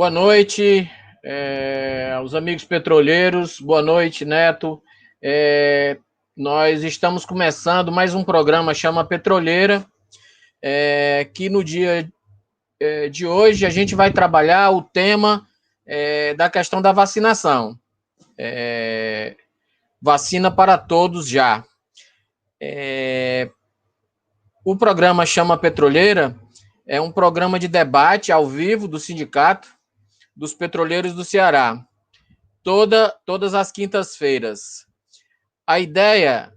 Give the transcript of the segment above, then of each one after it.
Boa noite, aos amigos petroleiros. Boa noite, Neto. Nós estamos começando mais um programa chama Petroleira, que no dia de hoje a gente vai trabalhar o tema da questão da vacinação. Vacina para todos já. O programa chama Petroleira é um programa de debate ao vivo do Sindicato dos Petroleiros do Ceará, todas as quintas-feiras. A ideia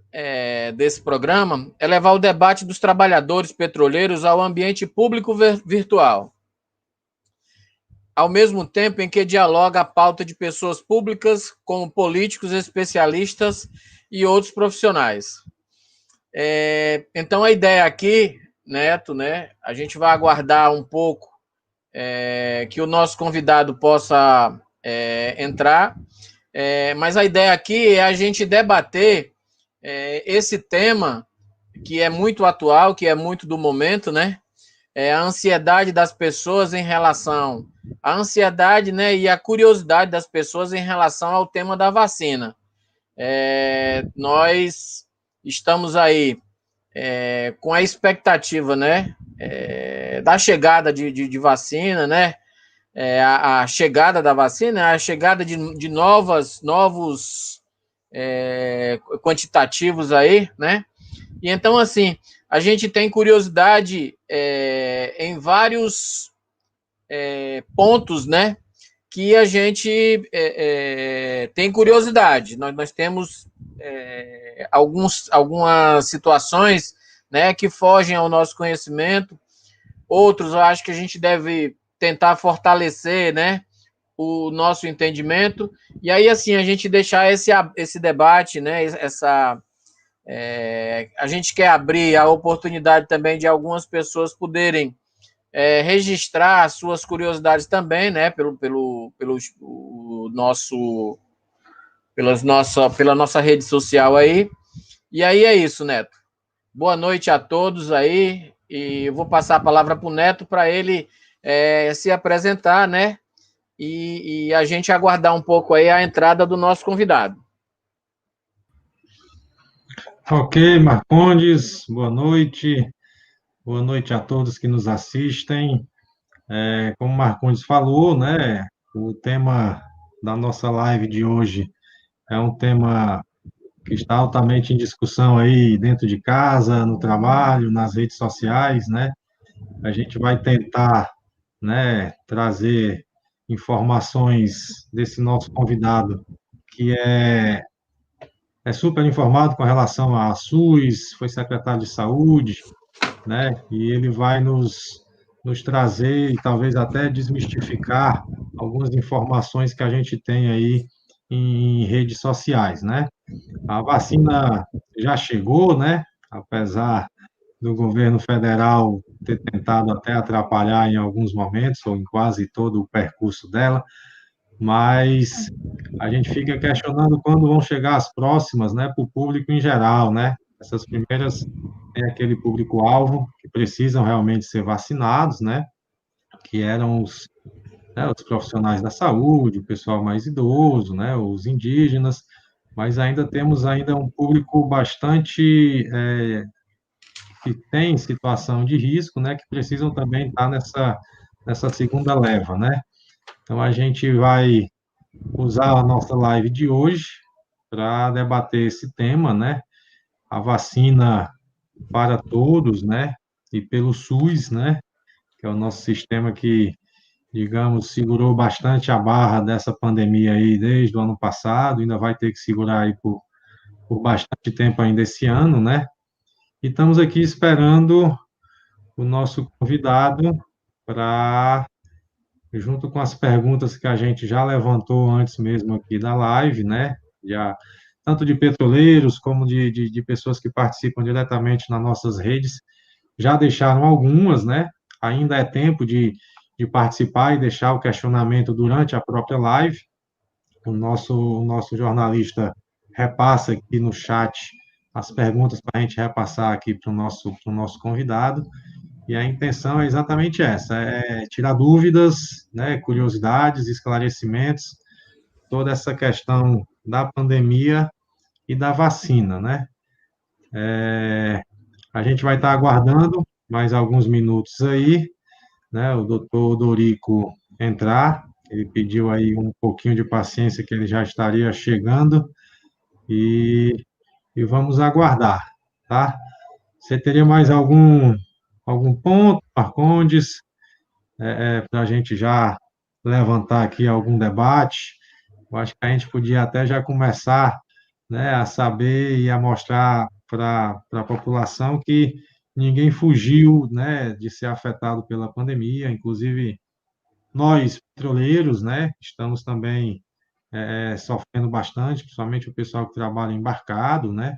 desse programa é levar o debate dos trabalhadores petroleiros ao ambiente público virtual, ao mesmo tempo em que dialoga a pauta de pessoas públicas, como políticos, especialistas e outros profissionais. Então, a ideia aqui, Neto, né, a gente vai aguardar um pouco que o nosso convidado possa entrar, mas a ideia aqui é a gente debater esse tema que é muito atual, que é muito do momento, né? A ansiedade das pessoas em relação... A ansiedade, né, e a curiosidade das pessoas em relação ao tema da vacina. Nós estamos aí com a expectativa, né, da chegada de vacina, né? A chegada da vacina, a chegada de novos quantitativos aí, né? E então, assim, a gente tem curiosidade em vários pontos, né? Que a gente tem curiosidade. Nós temos algumas situações, né, que fogem ao nosso conhecimento. Outros, eu acho que a gente deve tentar fortalecer, né, o nosso entendimento, e aí, assim, a gente deixar esse debate, né, a gente quer abrir a oportunidade também de algumas pessoas poderem registrar suas curiosidades também, né, pela nossa rede social aí, e aí é isso, Neto. Boa noite a todos aí, e eu vou passar a palavra para o Neto para ele se apresentar, né? E a gente aguardar um pouco aí a entrada do nosso convidado. Ok, Marcondes, boa noite. Boa noite a todos que nos assistem. Como o Marcondes falou, né? O tema da nossa live de hoje é um tema que está altamente em discussão aí dentro de casa, no trabalho, nas redes sociais, né? A gente vai tentar, né, trazer informações desse nosso convidado, que é super informado com relação à SUS, foi secretário de Saúde, né? E ele vai nos trazer e talvez até desmistificar algumas informações que a gente tem aí em redes sociais, né? A vacina já chegou, né? Apesar do governo federal ter tentado até atrapalhar em alguns momentos, ou em quase todo o percurso dela, mas a gente fica questionando quando vão chegar as próximas, né, para o público em geral, né? Essas primeiras têm aquele público-alvo que precisam realmente ser vacinados, né? Que eram os profissionais da saúde, o pessoal mais idoso, né? Os indígenas, mas ainda temos ainda um público bastante que tem situação de risco, né? Que precisam também estar nessa segunda leva, né? Então a gente vai usar a nossa live de hoje para debater esse tema, né? A vacina para todos, né? E pelo SUS, né? Que é o nosso sistema que, digamos, segurou bastante a barra dessa pandemia aí desde o ano passado, ainda vai ter que segurar aí por bastante tempo ainda esse ano, né? E estamos aqui esperando o nosso convidado para, junto com as perguntas que a gente já levantou antes mesmo aqui da live, né? Já, tanto de petroleiros como de pessoas que participam diretamente nas nossas redes, já deixaram algumas, né? Ainda é tempo de participar e deixar o questionamento durante a própria live. O nosso jornalista repassa aqui no chat as perguntas para a gente repassar aqui para o nosso convidado. e a intenção é exatamente essa, é tirar dúvidas, né, curiosidades, esclarecimentos, toda essa questão da pandemia e da vacina, né? A gente vai estar aguardando mais alguns minutos aí, né, o doutor Dorico entrar, ele pediu aí um pouquinho de paciência que ele já estaria chegando e, e vamos aguardar, tá? Você teria mais algum ponto, Marcondes, para a gente já levantar aqui algum debate? Eu acho que a gente podia até já começar, né, a saber e a mostrar para a população que ninguém fugiu, né, de ser afetado pela pandemia, inclusive nós, petroleiros, né, estamos também sofrendo bastante, principalmente o pessoal que trabalha embarcado, né,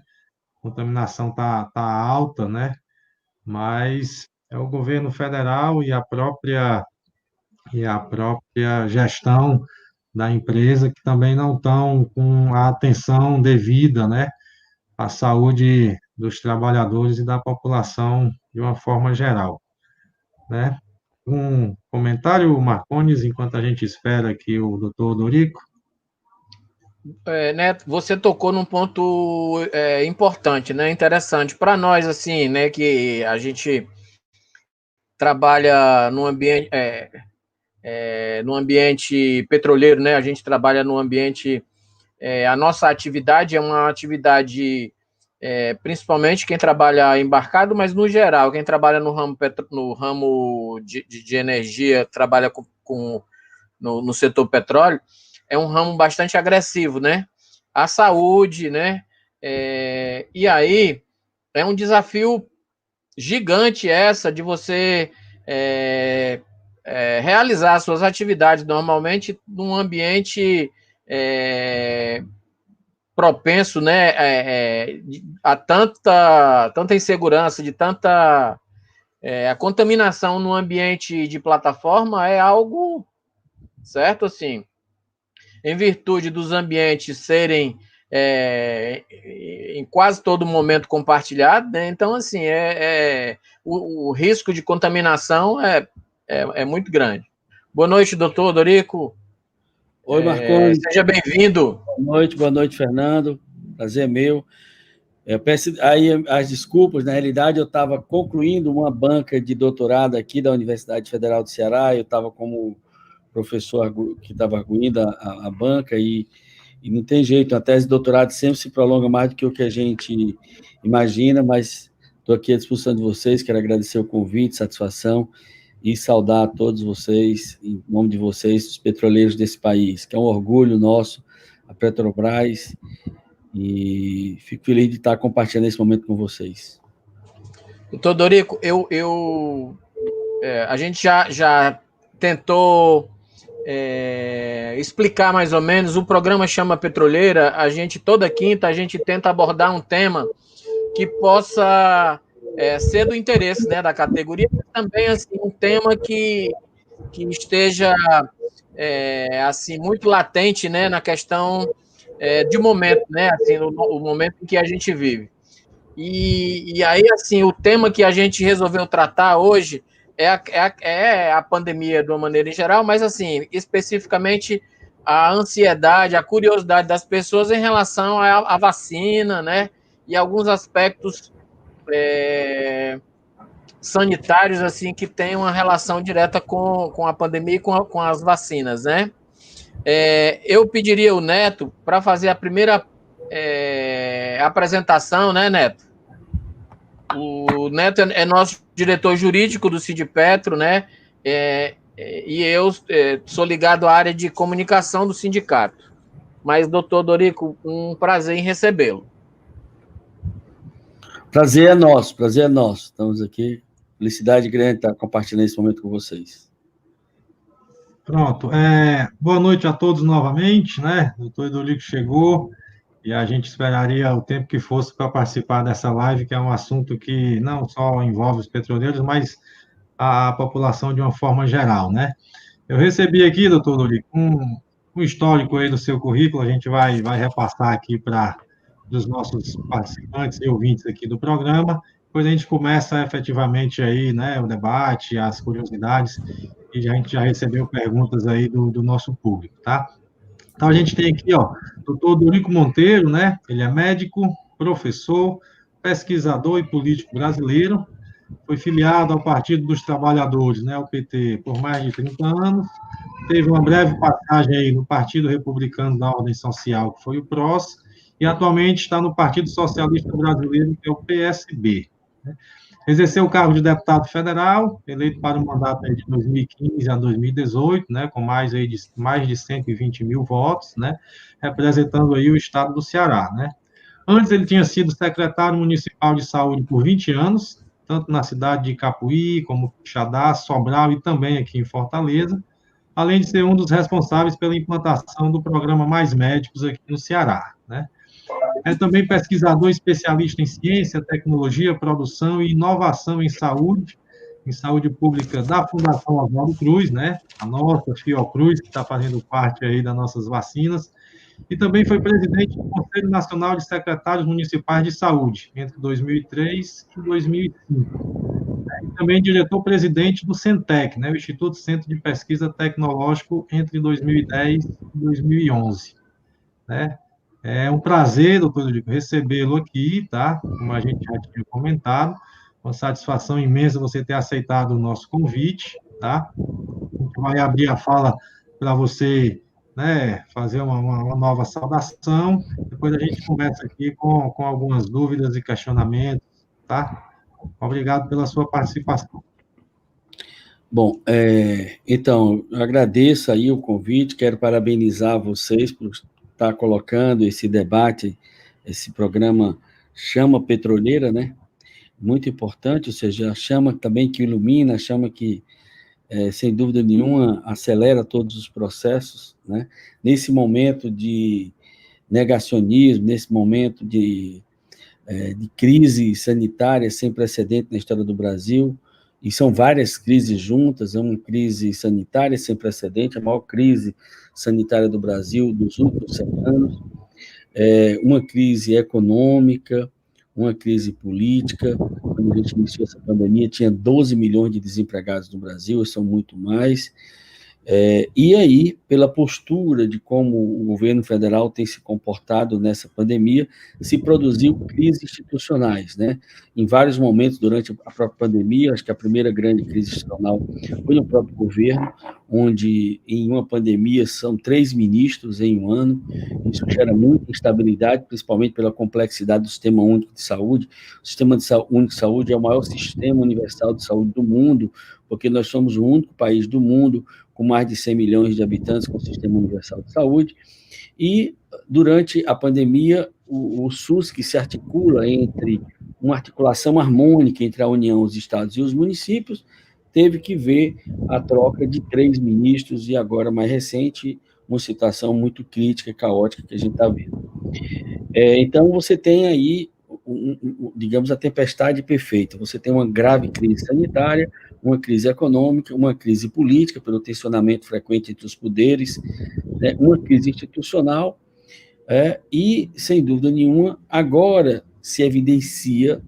a contaminação tá alta, né, mas é o governo federal e a própria gestão da empresa que também não estão com a atenção devida, né, à saúde dos trabalhadores e da população de uma forma geral, né? Um comentário, Marcones, enquanto a gente espera aqui o doutor Dorico. Neto, você tocou num ponto importante, né? Interessante para nós, assim, né? Que a gente trabalha num ambiente petroleiro, né? A gente trabalha num ambiente. A nossa atividade é uma atividade, principalmente quem trabalha embarcado, mas no geral, quem trabalha no ramo de energia, trabalha no setor petróleo, é um ramo bastante agressivo, né? A saúde, né? E aí é um desafio gigante essa de você realizar suas atividades normalmente num ambiente propenso, né, a tanta insegurança, de tanta a contaminação no ambiente de plataforma é algo certo, assim, em virtude dos ambientes serem em quase todo momento compartilhados, né? Então, assim, o risco de contaminação é muito grande. Boa noite, doutor Dorico. Oi, Marconi. Seja bem-vindo. Boa noite, Fernando. Prazer é meu. Eu peço aí as desculpas, na realidade eu estava concluindo uma banca de doutorado aqui da Universidade Federal do Ceará, eu estava como professor que estava arguindo a banca e não tem jeito, a tese de doutorado sempre se prolonga mais do que o que a gente imagina, mas estou aqui à disposição de vocês, quero agradecer o convite, satisfação e saudar a todos vocês, em nome de vocês, os petroleiros desse país, que é um orgulho nosso, a Petrobras, e fico feliz de estar compartilhando esse momento com vocês. Doutor Dorico, a gente já tentou explicar mais ou menos, o programa chama Petroleira, toda quinta, a gente tenta abordar um tema que possa ser do interesse, né, da categoria, mas também assim, um tema que esteja assim, muito latente, né, na questão de momento, né, assim, o momento em que a gente vive. E aí, assim, o tema que a gente resolveu tratar hoje é a pandemia de uma maneira em geral, mas, assim, especificamente a ansiedade, a curiosidade das pessoas em relação à vacina, né, e alguns aspectos sanitários, assim, que têm uma relação direta com a pandemia e com as vacinas, né. Eu pediria o Neto para fazer a primeira apresentação, né, Neto? O Neto é nosso diretor jurídico do Sindipetro, né? E eu sou ligado à área de comunicação do sindicato. Mas, doutor Dorico, um prazer em recebê-lo. Prazer é nosso. Estamos aqui. Felicidade grande estar compartilhando esse momento com vocês. Pronto. Boa noite a todos novamente, né? O doutor Dorico chegou e a gente esperaria o tempo que fosse para participar dessa live, que é um assunto que não só envolve os petroleiros, mas a população de uma forma geral, né? Eu recebi aqui, doutor Dorico, um histórico aí do seu currículo, a gente vai repassar aqui para os nossos participantes e ouvintes aqui do programa, depois a gente começa efetivamente aí, né, o debate, as curiosidades, e a gente já recebeu perguntas aí do nosso público, tá? Então, a gente tem aqui, ó, doutor Dorico Monteiro, né? Ele é médico, professor, pesquisador e político brasileiro, foi filiado ao Partido dos Trabalhadores, né, o PT, por mais de 30 anos, teve uma breve passagem aí no Partido Republicano da Ordem Social, que foi o PROS, e atualmente está no Partido Socialista Brasileiro, que é o PSB. Né? Exerceu o cargo de deputado federal, eleito para o mandato de 2015 a 2018, né, com mais de 120 mil votos, né, representando aí o estado do Ceará. Né. Antes ele tinha sido secretário municipal de saúde por 20 anos, tanto na cidade de Capuí, como Quixadá, Sobral e também aqui em Fortaleza, além de ser um dos responsáveis pela implantação do programa Mais Médicos aqui no Ceará. Né. É também pesquisador especialista em ciência, tecnologia, produção e inovação em saúde pública da Fundação Oswaldo Cruz, né? A nossa Fiocruz, que está fazendo parte aí das nossas vacinas, e também foi presidente do Conselho Nacional de Secretários Municipais de Saúde, entre 2003 e 2005. E também diretor-presidente do Centec, né? O Instituto Centro de Pesquisa Tecnológico, entre 2010 e 2011. Né? É um prazer, doutor Eurico, recebê-lo aqui, tá? Como a gente já tinha comentado, uma satisfação imensa você ter aceitado o nosso convite, tá? A gente vai abrir a fala para você, né, fazer uma nova saudação, depois a gente conversa aqui com algumas dúvidas e questionamentos, tá? Obrigado pela sua participação. Bom, então, eu agradeço aí o convite, quero parabenizar vocês por estar colocando esse debate, esse programa Chama Petroleira, né? Muito importante, ou seja, a chama também que ilumina, a chama que, sem dúvida nenhuma, acelera todos os processos, né? Nesse momento de negacionismo, nesse momento de crise sanitária sem precedente na história do Brasil, e são várias crises juntas, é uma crise sanitária sem precedente, a maior crise sanitária do Brasil dos últimos 100 anos, uma crise econômica, uma crise política. Quando a gente iniciou essa pandemia, tinha 12 milhões de desempregados no Brasil, são muito mais. E aí, pela postura de como o governo federal tem se comportado nessa pandemia, se produziu crises institucionais, né? Em vários momentos durante a própria pandemia, acho que a primeira grande crise institucional foi no próprio governo, onde em uma pandemia são 3 ministros em um ano, isso gera muita instabilidade, principalmente pela complexidade do Sistema Único de Saúde. O Sistema Único de Saúde é o maior sistema universal de saúde do mundo, porque nós somos o único país do mundo com mais de 100 milhões de habitantes com o Sistema Universal de Saúde, e durante a pandemia, o SUS, que se articula entre uma articulação harmônica entre a União, os estados e os municípios, teve que ver a troca de 3 ministros e agora, mais recente, uma situação muito crítica e caótica que a gente está vendo. Então, você tem aí, digamos, a tempestade perfeita. Você tem uma grave crise sanitária, uma crise econômica, uma crise política, pelo tensionamento frequente entre os poderes, né, uma crise institucional, e, sem dúvida nenhuma, agora se evidencia,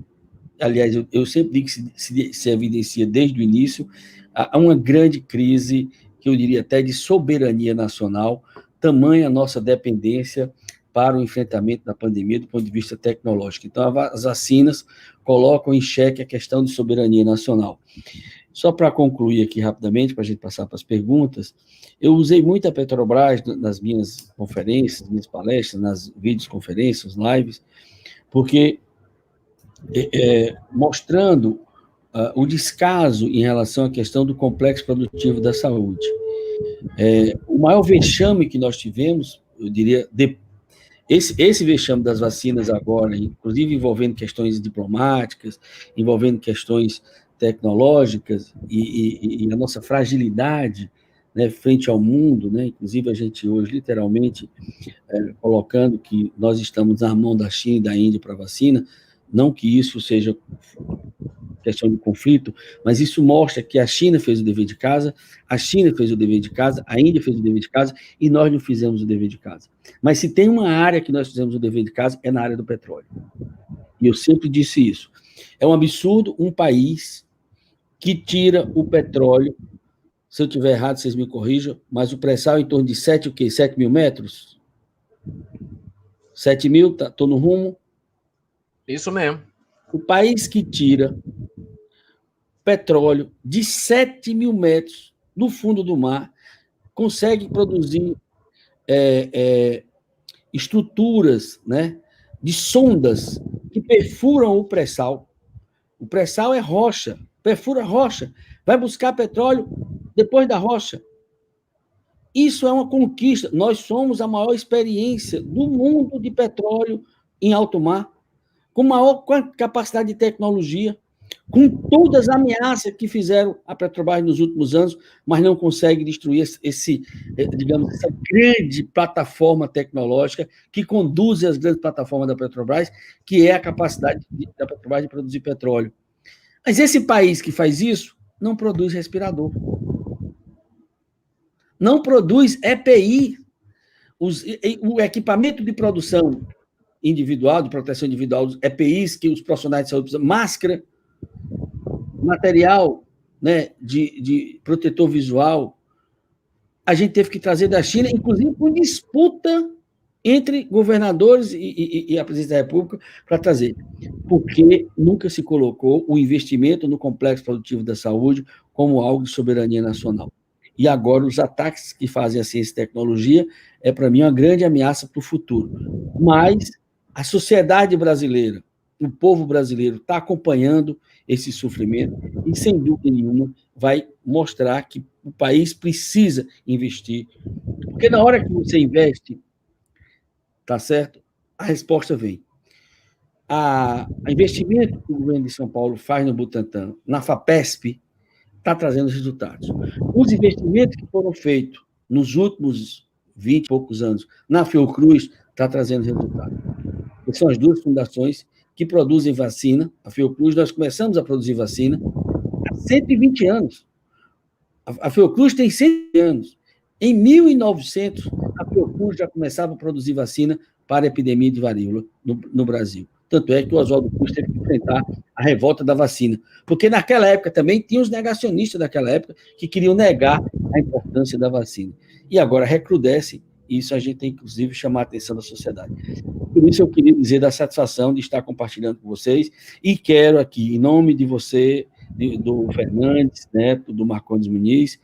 aliás, eu sempre digo que se evidencia desde o início, há uma grande crise, que eu diria até de soberania nacional, tamanha a nossa dependência para o enfrentamento da pandemia do ponto de vista tecnológico. Então, as vacinas colocam em xeque a questão de soberania nacional. Só para concluir aqui rapidamente, para a gente passar para as perguntas, eu usei muito a Petrobras nas minhas conferências, nas minhas palestras, nas videoconferências, lives, porque mostrando o descaso em relação à questão do complexo produtivo da saúde. O maior vexame que nós tivemos, eu diria, esse vexame das vacinas agora, inclusive envolvendo questões diplomáticas, envolvendo questões tecnológicas e a nossa fragilidade, né, frente ao mundo, né, inclusive a gente hoje literalmente colocando que nós estamos na mão da China e da Índia para a vacina, não que isso seja questão de conflito, mas isso mostra que a China fez o dever de casa, a China fez o dever de casa, a Índia fez o dever de casa e nós não fizemos o dever de casa. Mas se tem uma área que nós fizemos o dever de casa, é na área do petróleo. E eu sempre disse isso. É um absurdo um país que tira o petróleo, se eu estiver errado, vocês me corrijam, mas o pré-sal é em torno de 7 mil metros? 7 mil, estou no rumo? Isso mesmo. O país que tira petróleo de 7 mil metros no fundo do mar consegue produzir estruturas, né, de sondas que perfuram o pré-sal. O pré-sal é rocha, perfura rocha, vai buscar petróleo depois da rocha. Isso é uma conquista. Nós somos a maior experiência do mundo de petróleo em alto mar, com maior capacidade de tecnologia, com todas as ameaças que fizeram a Petrobras nos últimos anos, mas não consegue destruir digamos, essa grande plataforma tecnológica que conduz as grandes plataformas da Petrobras, que é a capacidade da Petrobras de produzir petróleo. Mas esse país que faz isso não produz respirador. Não produz EPI. O equipamento de produção individual, de proteção individual, os EPIs que os profissionais de saúde precisam, máscara, material, né, de protetor visual, a gente teve que trazer da China, inclusive com disputa entre governadores e a presidência da República para trazer, porque nunca se colocou o investimento no complexo produtivo da saúde como algo de soberania nacional. E agora os ataques que fazem a ciência e tecnologia para mim, uma grande ameaça para o futuro. Mas a sociedade brasileira, o povo brasileiro está acompanhando esse sofrimento e, sem dúvida nenhuma, vai mostrar que o país precisa investir. Porque na hora que você investe, tá certo? A resposta vem. O investimento que o governo de São Paulo faz no Butantan, na FAPESP, está trazendo resultados. Os investimentos que foram feitos nos últimos 20 e poucos anos na Fiocruz está trazendo resultados. São as duas fundações que produzem vacina. A Fiocruz, nós começamos a produzir vacina há 120 anos. A Fiocruz tem 100 anos. Em 1900, a Fiocruz já começava a produzir vacina para a epidemia de varíola no Brasil. Tanto é que o Oswaldo Cruz teve que enfrentar a revolta da vacina. Porque naquela época também tinha os negacionistas daquela época que queriam negar a importância da vacina. E agora recrudesce, e isso a gente tem, inclusive, chamar a atenção da sociedade. Por isso eu queria dizer da satisfação de estar compartilhando com vocês, e quero aqui, em nome de você, do Fernandes, Neto, do Marcondes Muniz,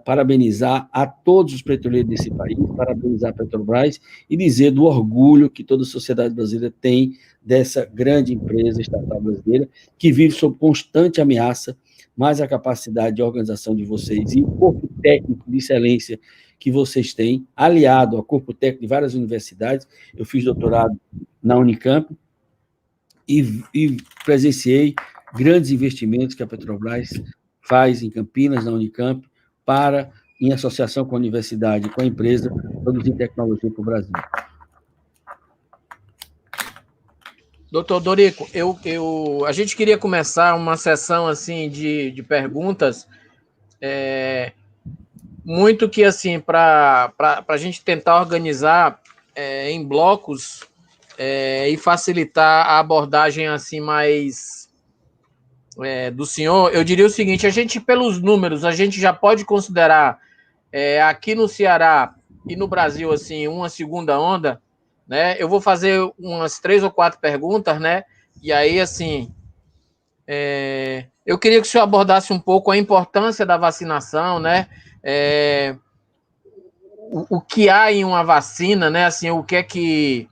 parabenizar a todos os petroleiros desse país, parabenizar a Petrobras e dizer do orgulho que toda a sociedade brasileira tem dessa grande empresa estatal brasileira que vive sob constante ameaça, mas a capacidade de organização de vocês e o corpo técnico de excelência que vocês têm, aliado ao corpo técnico de várias universidades. Eu fiz doutorado na Unicamp e presenciei grandes investimentos que a Petrobras faz em Campinas, na Unicamp, para, em associação com a universidade e com a empresa, produzir tecnologia para o Brasil. Doutor Dorico, a gente queria começar uma sessão assim de perguntas, muito que assim, para a gente tentar organizar em blocos e facilitar a abordagem assim mais do senhor. Eu diria o seguinte: a gente, pelos números, a gente já pode considerar aqui no Ceará e no Brasil assim uma segunda onda, né? Eu vou fazer umas 3 ou 4 perguntas, né? E aí assim, eu queria que o senhor abordasse um pouco a importância da vacinação, né? O que há em uma vacina, né? Assim, o que é que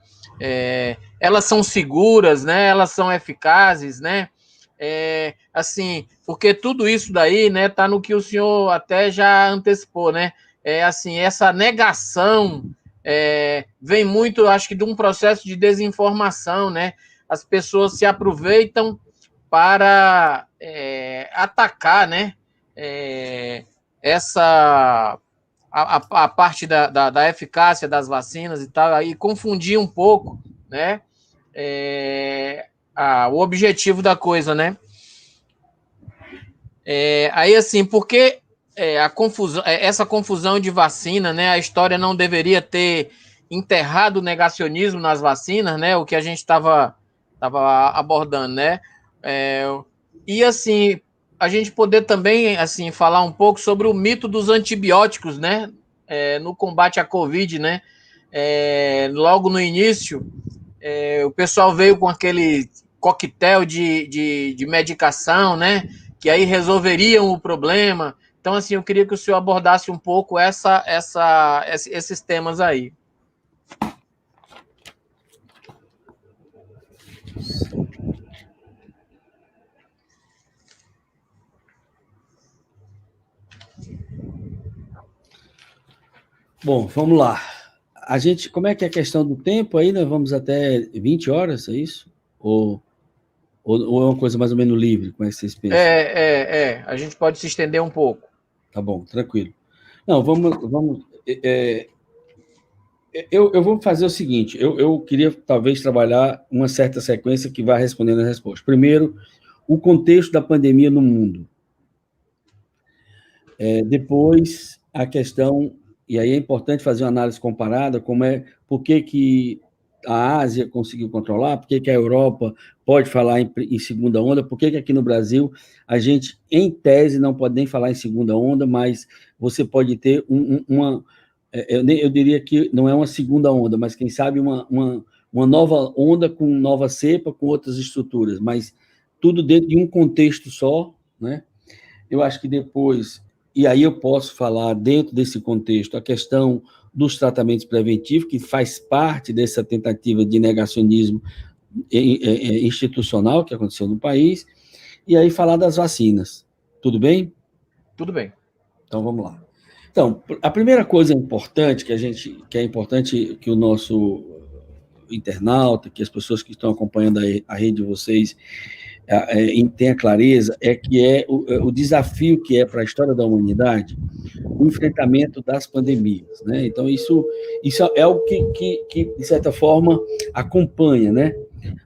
elas são seguras, né? Elas são eficazes, né? Assim, porque tudo isso daí, né, tá no que o senhor até já antecipou, né? Assim, essa negação vem muito, acho que, de um processo de desinformação, né? As pessoas se aproveitam para atacar, né? A parte da eficácia das vacinas e tal, aí confundir um pouco, né? O objetivo da coisa, né? Aí, assim, porque essa confusão de vacina, né? A história não deveria ter enterrado o negacionismo nas vacinas, né? O que a gente estava abordando, né? E assim, a gente poder também assim falar um pouco sobre o mito dos antibióticos, né? No combate à Covid, né? Logo no início, o pessoal veio com aquele coquetel de medicação, né? Que aí resolveriam o problema. Então, assim, eu queria que o senhor abordasse um pouco esses temas aí. Bom, vamos lá. Como é que é a questão do tempo aí? Nós vamos até 20 horas, é isso? Ou é uma coisa mais ou menos livre? Como é que vocês pensam? A gente pode se estender um pouco. Tá bom, tranquilo. Não, vamos. Eu vou fazer o seguinte: eu queria talvez trabalhar uma certa sequência que vai respondendo as respostas. Primeiro, o contexto da pandemia no mundo. Depois, a questão, e aí é importante fazer uma análise comparada, por que a Ásia conseguiu controlar, por que a Europa pode falar em segunda onda, por que aqui no Brasil a gente, em tese, não pode nem falar em segunda onda, mas você pode ter eu diria que não é uma segunda onda, mas quem sabe uma nova onda com nova cepa, com outras estruturas, mas tudo dentro de um contexto só, né? Eu acho que depois, e aí eu posso falar dentro desse contexto, a questão dos tratamentos preventivos, que faz parte dessa tentativa de negacionismo institucional que aconteceu no país, e aí falar das vacinas. Tudo bem? Tudo bem. Então, vamos lá. Então, a primeira coisa importante que é importante que o nosso internauta, que as pessoas que estão acompanhando a rede de vocês tenha clareza, que é o desafio que é para a história da humanidade o enfrentamento das pandemias, né? Então, isso é algo que, de certa forma, acompanha, né?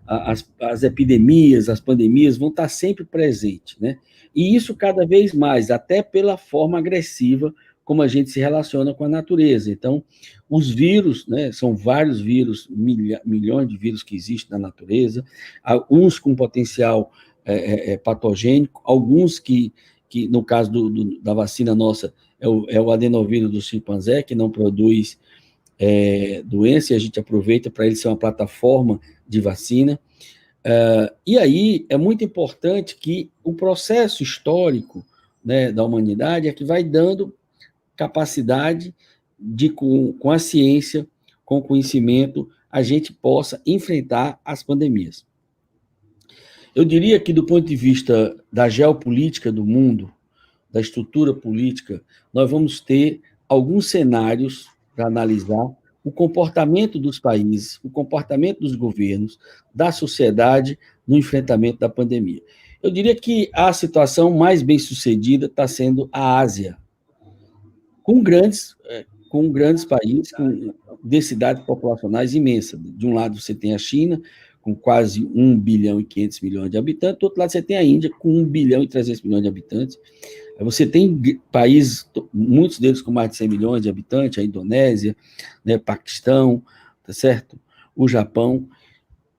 As epidemias, as pandemias vão estar sempre presentes, né? E isso cada vez mais, até pela forma agressiva como a gente se relaciona com a natureza. Então, os vírus, né, são vários vírus, milhões de vírus que existem na natureza, uns com potencial patogênico, alguns que no caso da vacina nossa, é o adenovírus do chimpanzé, que não produz doença, e a gente aproveita para ele ser uma plataforma de vacina. E aí é muito importante que o processo histórico, né, da humanidade é que vai dando capacidade de, com a ciência, com o conhecimento, a gente possa enfrentar as pandemias. Eu diria que, do ponto de vista da geopolítica do mundo, da estrutura política, nós vamos ter alguns cenários para analisar o comportamento dos países, o comportamento dos governos, da sociedade no enfrentamento da pandemia. Eu diria que a situação mais bem-sucedida está sendo a Ásia, com grandes países, com densidades populacionais imensas. De um lado você tem a China, com quase 1 bilhão e 500 milhões de habitantes, do outro lado você tem a Índia, com 1 bilhão e 300 milhões de habitantes. Você tem países, muitos deles com mais de 100 milhões de habitantes, a Indonésia, né, Paquistão, tá certo? O Japão.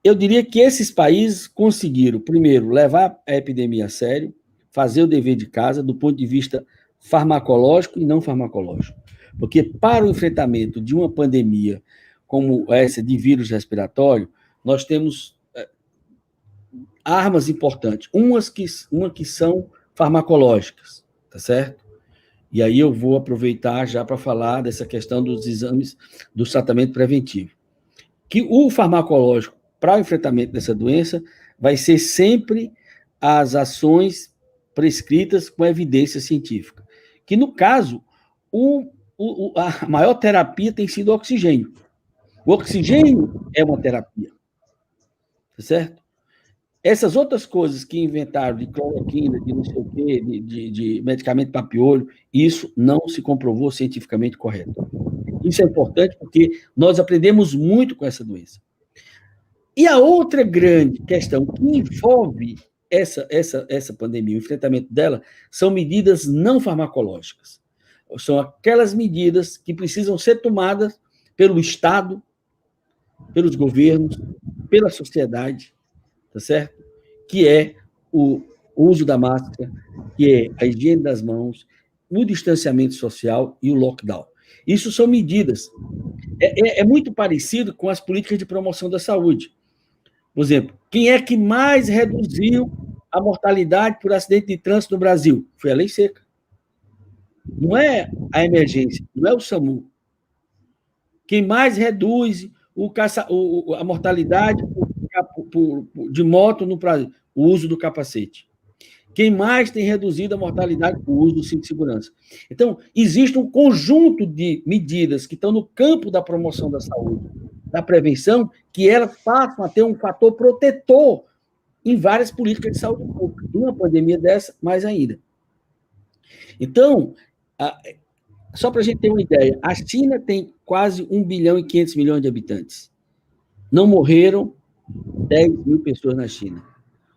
Eu diria que esses países conseguiram, primeiro, levar a epidemia a sério, fazer o dever de casa do ponto de vista farmacológico e não farmacológico. Porque para o enfrentamento de uma pandemia como essa de vírus respiratório, nós temos armas importantes. Uma que são farmacológicas, tá certo? E aí eu vou aproveitar já para falar dessa questão dos exames, do tratamento preventivo. Que o farmacológico, para o enfrentamento dessa doença, vai ser sempre as ações prescritas com evidência científica. Que, no caso, a maior terapia tem sido o oxigênio. O oxigênio é uma terapia, tá certo? Essas outras coisas que inventaram de cloroquina, de não sei o quê, de medicamento para piolho, isso não se comprovou cientificamente correto. Isso é importante porque nós aprendemos muito com essa doença. E a outra grande questão que envolve essa pandemia, o enfrentamento dela, são medidas não farmacológicas. São aquelas medidas que precisam ser tomadas pelo Estado, pelos governos, pela sociedade, tá certo? Que é o uso da máscara, que é a higiene das mãos, o distanciamento social e o lockdown. Isso são medidas. É muito parecido com as políticas de promoção da saúde. Por exemplo, quem é que mais reduziu a mortalidade por acidente de trânsito no Brasil? Foi a lei seca. Não é a emergência, não é o SAMU. Quem mais reduz a mortalidade de moto no Brasil? O uso do capacete. Quem mais tem reduzido a mortalidade? O uso do cinto de segurança. Então, existe um conjunto de medidas que estão no campo da promoção da saúde, da prevenção, que elas passam a ter um fator protetor em várias políticas de saúde pública. Uma pandemia dessa, mais ainda. Então, só para a gente ter uma ideia, a China tem quase 1 bilhão e 500 milhões de habitantes. Não morreram 10 mil pessoas na China.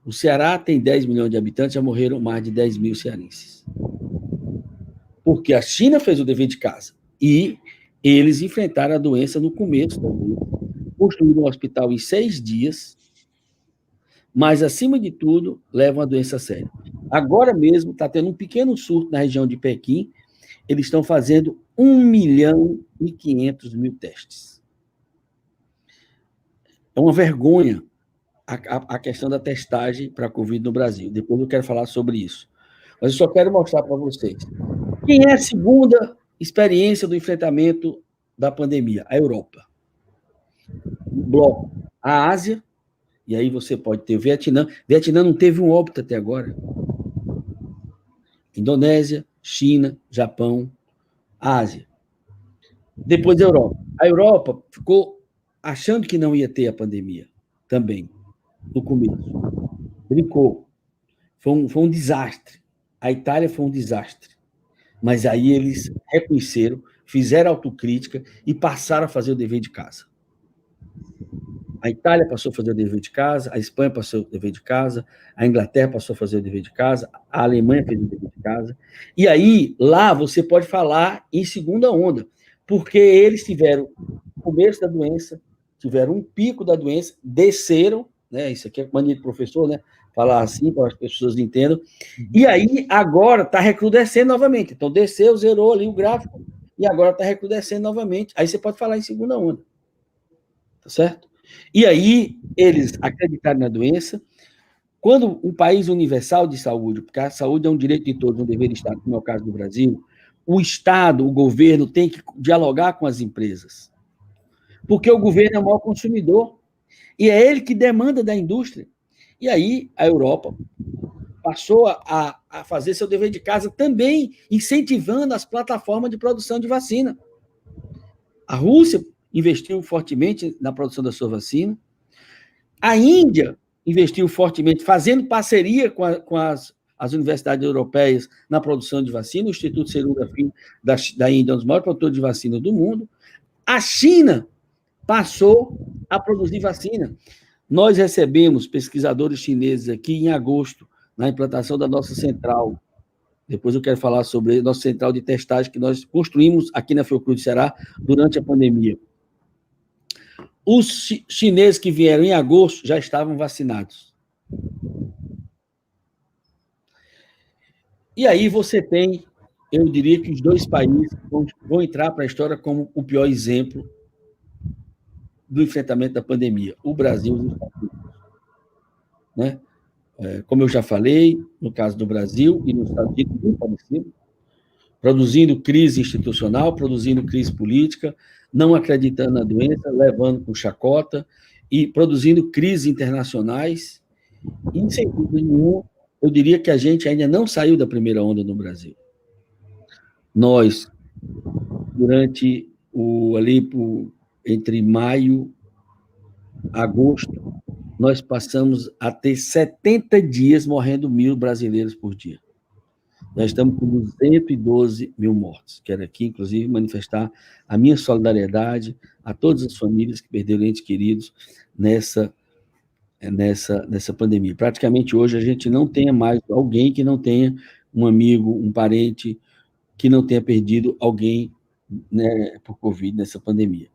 O Ceará tem 10 milhões de habitantes, já morreram mais de 10 mil cearenses. Porque a China fez o dever de casa. E eles enfrentaram a doença no começo da doença, construíram um hospital em 6 dias, mas, acima de tudo, levam a doença a sério. Agora mesmo está tendo um pequeno surto na região de Pequim, eles estão fazendo 1 milhão e 500 mil testes. É uma vergonha a questão da testagem para a Covid no Brasil. Depois eu quero falar sobre isso. Mas eu só quero mostrar para vocês. Quem é a segunda experiência do enfrentamento da pandemia? A Europa. O bloco. A Ásia, e aí você pode ter o Vietnã. Vietnã não teve um óbito até agora. Indonésia, China, Japão, Ásia. Depois a Europa. A Europa ficou achando que não ia ter a pandemia também, no começo. Brincou. Foi um desastre. A Itália foi um desastre. Mas aí eles reconheceram, fizeram autocrítica e passaram a fazer o dever de casa. A Itália passou a fazer o dever de casa, a Espanha passou o dever de casa, a Inglaterra passou a fazer o dever de casa, a Alemanha fez o dever de casa. E aí, lá, você pode falar em segunda onda, porque eles tiveram o começo da doença, tiveram um pico da doença, desceram, né? Isso aqui é mania de professor, né? Falar assim, para as pessoas entendam. E aí, agora, está recrudescendo novamente. Então, desceu, zerou ali o gráfico, e agora está recrudescendo novamente. Aí você pode falar em segunda onda. Tá certo? E aí, eles acreditaram na doença. Quando um país universal de saúde, porque a saúde é um direito de todos, um dever de Estado, como é o caso do Brasil, o Estado, o governo, tem que dialogar com as empresas. Porque o governo é o maior consumidor. E é ele que demanda da indústria. E aí, a Europa passou a fazer seu dever de casa também, incentivando as plataformas de produção de vacina. A Rússia investiu fortemente na produção da sua vacina. A Índia investiu fortemente, fazendo parceria com as universidades europeias na produção de vacina. O Instituto Serum da Índia é um dos maiores produtores de vacina do mundo. A China passou a produzir vacina. Nós recebemos pesquisadores chineses aqui em agosto, na implantação da nossa central. Depois eu quero falar sobre a nossa central de testagem que nós construímos aqui na Fiocruz do Ceará durante a pandemia. Os chineses que vieram em agosto já estavam vacinados. E aí você tem, eu diria que os dois países vão entrar para a história como o pior exemplo do enfrentamento da pandemia, o Brasil e os Estados Unidos. Né? Como eu já falei, no caso do Brasil e nos Estados Unidos, muito parecido, produzindo crise institucional, produzindo crise política, não acreditando na doença, levando com chacota e produzindo crises internacionais. E, sem dúvida nenhuma, eu diria que a gente ainda não saiu da primeira onda no Brasil. Nós, durante entre maio e agosto, nós passamos a ter 70 dias morrendo 1.000 brasileiros por dia. Nós estamos com 212 mil mortos. Quero aqui, inclusive, manifestar a minha solidariedade a todas as famílias que perderam entes queridos nessa pandemia. Praticamente hoje a gente não tem mais alguém que não tenha um amigo, um parente, que não tenha perdido alguém, né, por Covid nessa pandemia.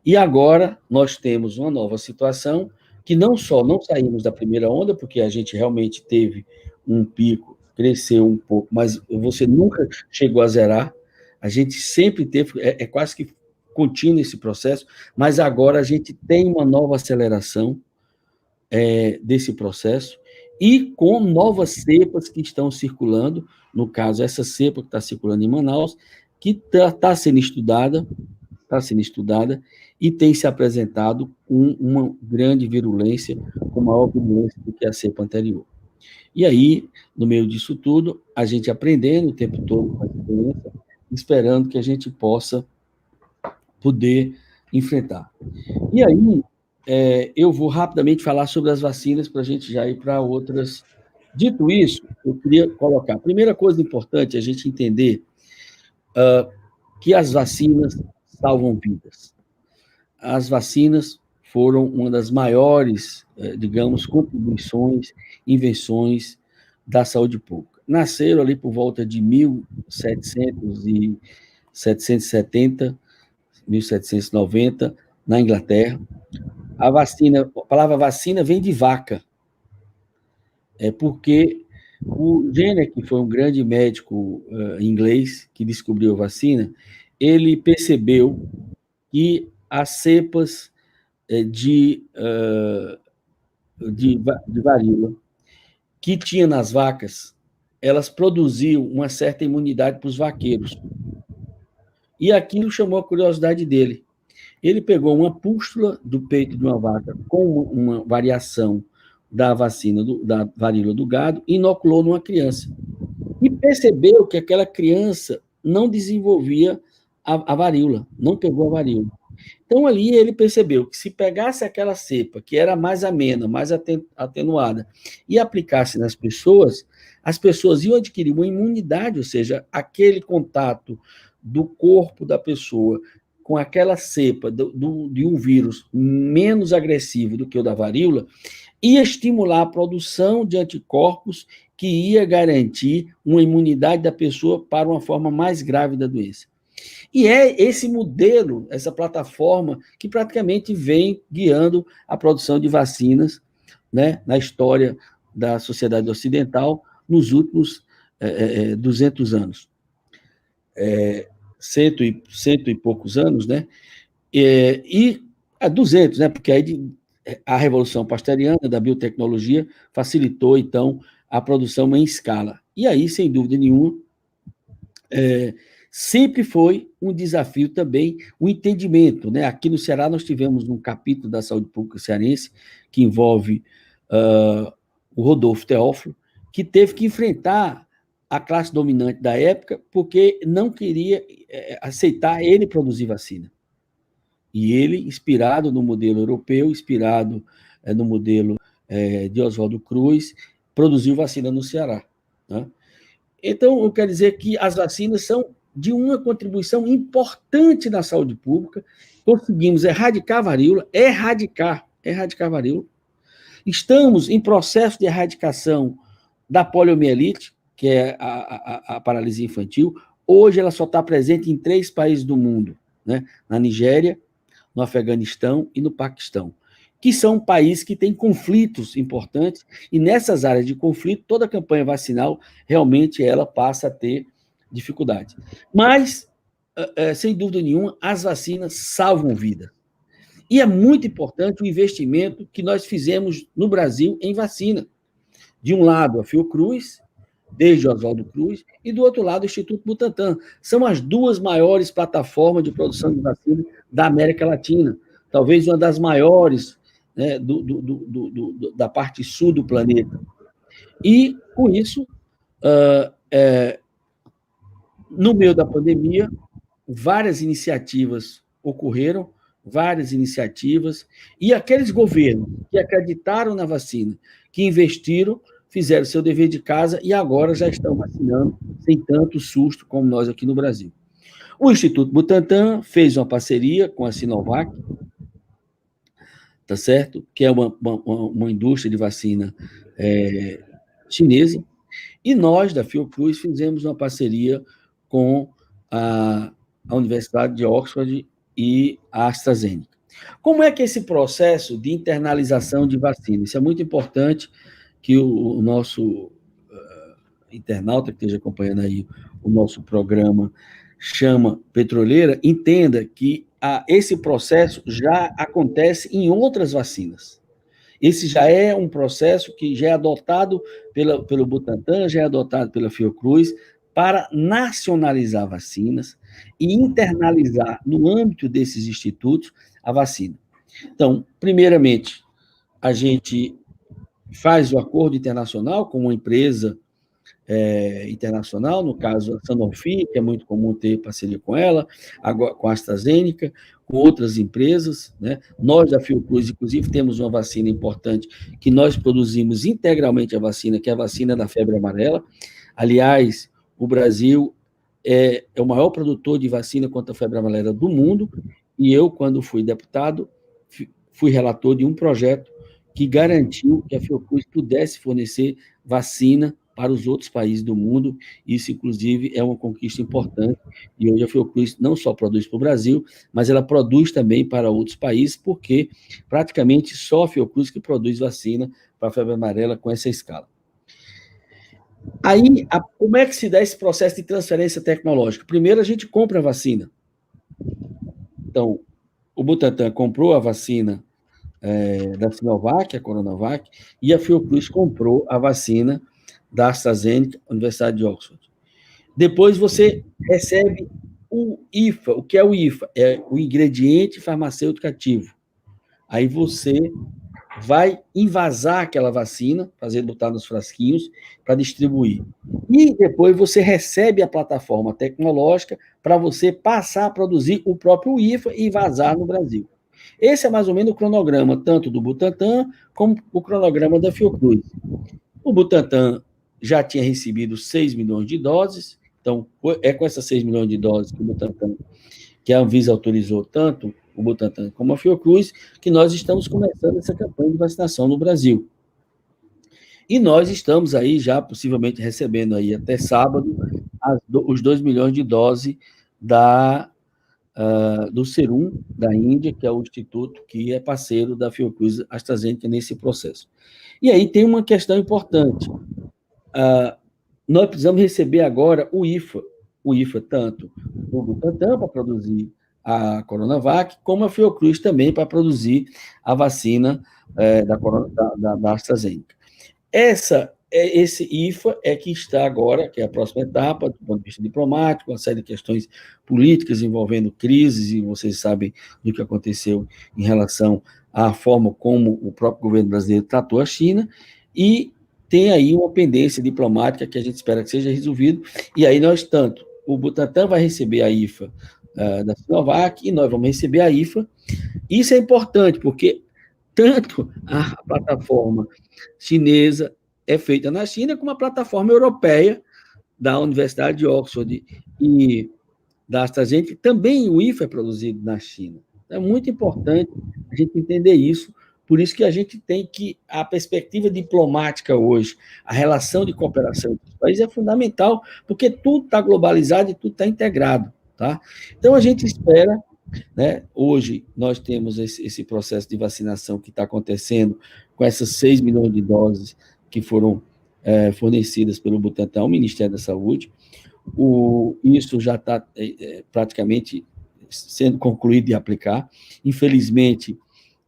E agora nós temos uma nova situação, que não só não saímos da primeira onda, porque a gente realmente teve um pico, cresceu um pouco, mas você nunca chegou a zerar, a gente sempre teve, é quase que contínuo esse processo, mas agora a gente tem uma nova aceleração desse processo, e com novas cepas que estão circulando, no caso, essa cepa que está circulando em Manaus, que está sendo estudada, e tem se apresentado com uma grande virulência, com maior virulência do que a cepa anterior. E aí, no meio disso tudo, a gente aprendendo o tempo todo com a experiência, esperando que a gente possa poder enfrentar. E aí, eu vou rapidamente falar sobre as vacinas para a gente já ir para outras. Dito isso, eu queria colocar, a primeira coisa importante é a gente entender que as vacinas salvam vidas. As vacinas foram uma das maiores, digamos, contribuições, invenções da saúde pública. Nasceram ali por volta de 1770, 1790, na Inglaterra. A palavra vacina vem de vaca, porque o Jenner, que foi um grande médico inglês que descobriu a vacina, ele percebeu que as cepas de varíola que tinha nas vacas, elas produziam uma certa imunidade para os vaqueiros. E aquilo chamou a curiosidade dele. Ele pegou uma pústula do peito de uma vaca com uma variação da vacina da varíola do gado e inoculou numa criança. E percebeu que aquela criança não desenvolvia a varíola, não pegou a varíola. Então, ali ele percebeu que se pegasse aquela cepa, que era mais amena, mais atenuada, e aplicasse nas pessoas, as pessoas iam adquirir uma imunidade, ou seja, aquele contato do corpo da pessoa com aquela cepa de um vírus menos agressivo do que o da varíola, ia estimular a produção de anticorpos que ia garantir uma imunidade da pessoa para uma forma mais grave da doença. E é esse modelo, essa plataforma, que praticamente vem guiando a produção de vacinas, né, na história da sociedade ocidental nos últimos 200 anos. Cento e poucos anos, né? E 200, né? Porque aí a Revolução Pasteuriana da biotecnologia facilitou, então, a produção em escala. E aí, sem dúvida nenhuma, sempre foi um desafio também o entendimento, né? Aqui no Ceará nós tivemos um capítulo da saúde pública cearense que envolve o Rodolfo Teófilo, que teve que enfrentar a classe dominante da época porque não queria aceitar ele produzir vacina. E ele, inspirado no modelo europeu, inspirado no modelo de Oswaldo Cruz, produziu vacina no Ceará, né? Então, eu quero dizer que as vacinas são de uma contribuição importante na saúde pública. Conseguimos erradicar a varíola, erradicar a varíola. Estamos em processo de erradicação da poliomielite, que é a paralisia infantil. Hoje ela só está presente em 3 países do mundo, né? Na Nigéria, no Afeganistão e no Paquistão, que são países que têm conflitos importantes, e nessas áreas de conflito, toda a campanha vacinal, realmente, ela passa a ter dificuldade. Mas, sem dúvida nenhuma, as vacinas salvam vidas. E é muito importante o investimento que nós fizemos no Brasil em vacina. De um lado, a Fiocruz, desde Oswaldo Cruz, e do outro lado, o Instituto Butantan. São as 2 maiores plataformas de produção de vacina da América Latina, talvez uma das maiores, né, da parte sul do planeta. E, com isso, no meio da pandemia, várias iniciativas ocorreram, e aqueles governos que acreditaram na vacina, que investiram, fizeram seu dever de casa e agora já estão vacinando sem tanto susto como nós aqui no Brasil. O Instituto Butantan fez uma parceria com a Sinovac, tá certo? Que é uma indústria de vacina chinesa, e nós, da Fiocruz, fizemos uma parceria com a Universidade de Oxford e a AstraZeneca. Como é que é esse processo de internalização de vacina? Isso é muito importante que o nosso internauta que esteja acompanhando aí o nosso programa Chama Petroleira, entenda que esse processo já acontece em outras vacinas. Esse já é um processo que já é adotado pelo Butantan, já é adotado pela Fiocruz, para nacionalizar vacinas e internalizar no âmbito desses institutos a vacina. Então, primeiramente, a gente faz o acordo internacional com uma empresa internacional, no caso a Sanofi, que é muito comum ter parceria com ela, agora, com a AstraZeneca, com outras empresas, né? Nós da Fiocruz, inclusive, temos uma vacina importante que nós produzimos integralmente a vacina, que é a vacina da febre amarela. Aliás, o Brasil é o maior produtor de vacina contra a febre amarela do mundo, e eu, quando fui deputado, fui relator de um projeto que garantiu que a Fiocruz pudesse fornecer vacina para os outros países do mundo. Isso, inclusive, é uma conquista importante, e hoje a Fiocruz não só produz para o Brasil, mas ela produz também para outros países, porque praticamente só a Fiocruz que produz vacina para a febre amarela com essa escala. Aí, como é que se dá esse processo de transferência tecnológica? Primeiro, a gente compra a vacina. Então, o Butantan comprou a vacina da Sinovac, a Coronavac, e a Fiocruz comprou a vacina da AstraZeneca, Universidade de Oxford. Depois você recebe o IFA. O que é o IFA? É o ingrediente farmacêutico ativo. Aí você vai envasar aquela vacina, botar nos frasquinhos para distribuir. E depois você recebe a plataforma tecnológica para você passar a produzir o próprio IFA e vazar no Brasil. Esse é mais ou menos o cronograma, tanto do Butantan como o cronograma da Fiocruz. O Butantan já tinha recebido 6 milhões de doses, então é com essas 6 milhões de doses que o Butantan, que a Anvisa autorizou tanto o Butantan como a Fiocruz, que nós estamos começando essa campanha de vacinação no Brasil. E nós estamos aí já possivelmente recebendo aí até sábado os 2 milhões de doses do Serum da Índia, que é o instituto que é parceiro da Fiocruz AstraZeneca nesse processo. E aí tem uma questão importante. Nós precisamos receber agora o IFA tanto do Butantan para produzir a Coronavac, como a Fiocruz também para produzir a vacina da AstraZeneca. Esse IFA é que está agora, que é a próxima etapa, do ponto de vista diplomático, uma série de questões políticas envolvendo crises, e vocês sabem do que aconteceu em relação à forma como o próprio governo brasileiro tratou a China, e tem aí uma pendência diplomática que a gente espera que seja resolvido, e aí o Butantan vai receber a IFA da Sinovac, e nós vamos receber a IFA. Isso é importante, porque tanto a plataforma chinesa é feita na China, como a plataforma europeia da Universidade de Oxford e da AstraZeneca, também o IFA é produzido na China. É muito importante a gente entender isso, por isso que a gente tem a perspectiva diplomática hoje, a relação de cooperação entre os países é fundamental, porque tudo está globalizado e tudo está integrado. Tá? Então, a gente espera, né? Hoje, nós temos esse processo de vacinação que está acontecendo com essas 6 milhões de doses que foram fornecidas pelo Butantan ao Ministério da Saúde. Isso já está praticamente sendo concluído de aplicar. Infelizmente,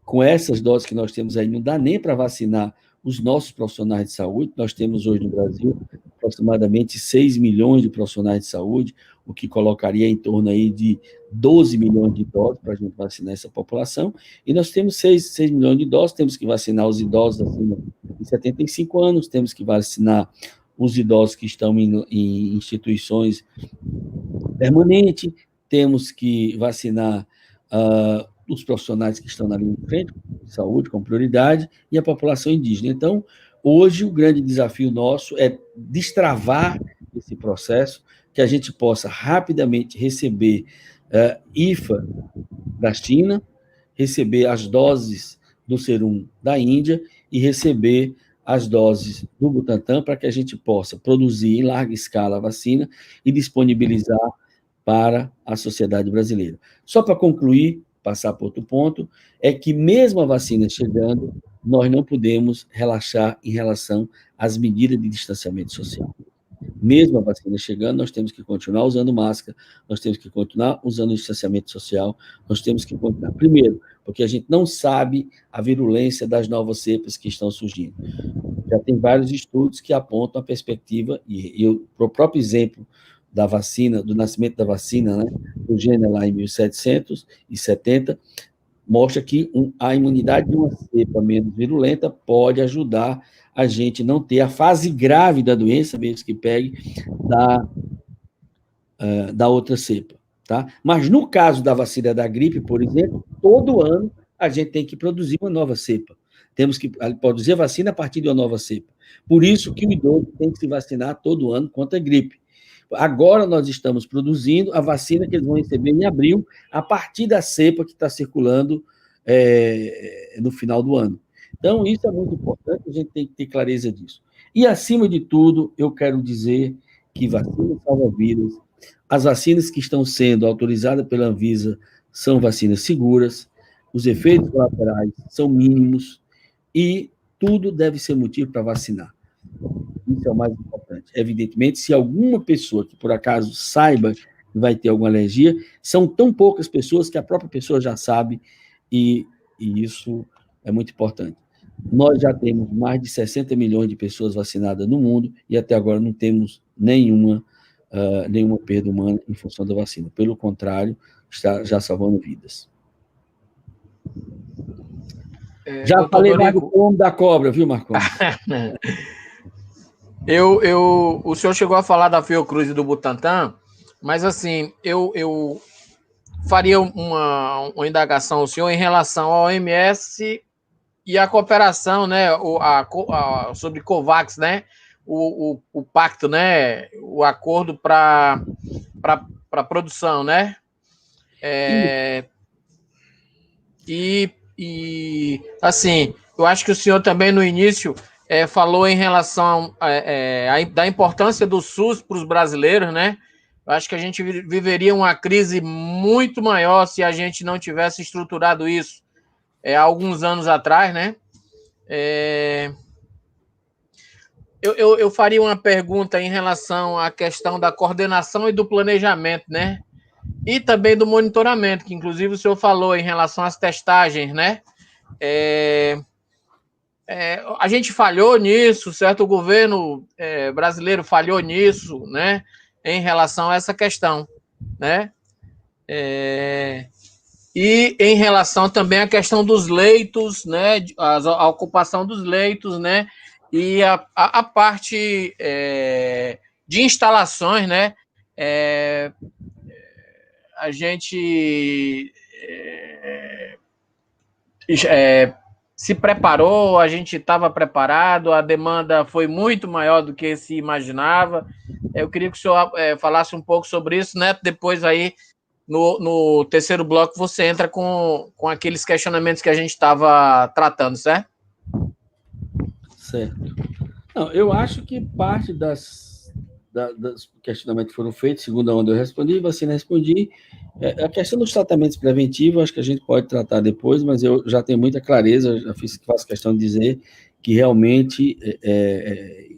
com essas doses que nós temos aí, não dá nem para vacinar os nossos profissionais de saúde. Nós temos hoje no Brasil aproximadamente 6 milhões de profissionais de saúde, o que colocaria em torno aí de 12 milhões de doses para a gente vacinar essa população, e nós temos 6 milhões de doses, temos que vacinar os idosos acima de 75 anos, temos que vacinar os idosos que estão em instituições permanentes, temos que vacinar os profissionais que estão na linha de frente, saúde com prioridade, e a população indígena. Então, hoje, o grande desafio nosso é destravar esse processo, que a gente possa rapidamente receber IFA da China, receber as doses do Serum da Índia e receber as doses do Butantan para que a gente possa produzir em larga escala a vacina e disponibilizar para a sociedade brasileira. Só para concluir, passar para outro ponto, é que mesmo a vacina chegando, nós não podemos relaxar em relação às medidas de distanciamento social. Mesmo a vacina chegando, nós temos que continuar usando máscara, nós temos que continuar usando o distanciamento social, nós temos que continuar. Primeiro, porque a gente não sabe a virulência das novas cepas que estão surgindo. Já tem vários estudos que apontam a perspectiva, e o próprio exemplo da vacina, do nascimento da vacina, né, do Jenner lá em 1770, mostra que a imunidade de uma cepa menos virulenta pode ajudar a gente não ter a fase grave da doença, mesmo que pegue, da outra cepa. Tá? Mas no caso da vacina da gripe, por exemplo, todo ano a gente tem que produzir uma nova cepa. Temos que produzir a vacina a partir de uma nova cepa. Por isso que o idoso tem que se vacinar todo ano contra a gripe. Agora nós estamos produzindo a vacina que eles vão receber em abril, a partir da cepa que está circulando no final do ano. Então, isso é muito importante, a gente tem que ter clareza disso. E, acima de tudo, eu quero dizer que vacina salva vidas, as vacinas que estão sendo autorizadas pela Anvisa são vacinas seguras, os efeitos colaterais são mínimos e tudo deve ser motivo para vacinar. Isso é o mais importante. Evidentemente, se alguma pessoa que, por acaso, saiba que vai ter alguma alergia, são tão poucas pessoas que a própria pessoa já sabe e isso é muito importante. Nós já temos mais de 60 milhões de pessoas vacinadas no mundo e até agora não temos nenhuma perda humana em função da vacina. Pelo contrário, está já salvando vidas. Já falei mais do nome da cobra, viu, Marconi? O senhor chegou a falar da Fiocruz e do Butantan, mas assim, eu faria uma indagação ao senhor em relação ao OMS e a cooperação, né, sobre COVAX, né, o pacto, né, o acordo para produção, né, assim, eu acho que o senhor também no início falou em relação da importância do SUS para os brasileiros, né? Eu acho que a gente viveria uma crise muito maior se a gente não tivesse estruturado isso há alguns anos atrás, né? Eu faria uma pergunta em relação à questão da coordenação e do planejamento, né? E também do monitoramento, que inclusive o senhor falou em relação às testagens, né? A gente falhou nisso, certo? O governo brasileiro falhou nisso, né? Em relação a essa questão, né? E em relação também à questão dos leitos, né? A ocupação dos leitos, né? E a parte de instalações, né? A gente se preparou, a gente estava preparado, a demanda foi muito maior do que se imaginava. Eu queria que o senhor falasse um pouco sobre isso, né? Depois aí, no terceiro bloco, você entra com aqueles questionamentos que a gente estava tratando, certo? Certo. Não, eu acho que parte dos questionamentos que foram feitos, segundo onde eu respondi, vacina respondi. A questão dos tratamentos preventivos, acho que a gente pode tratar depois, mas eu já tenho muita clareza, já faço questão de dizer que realmente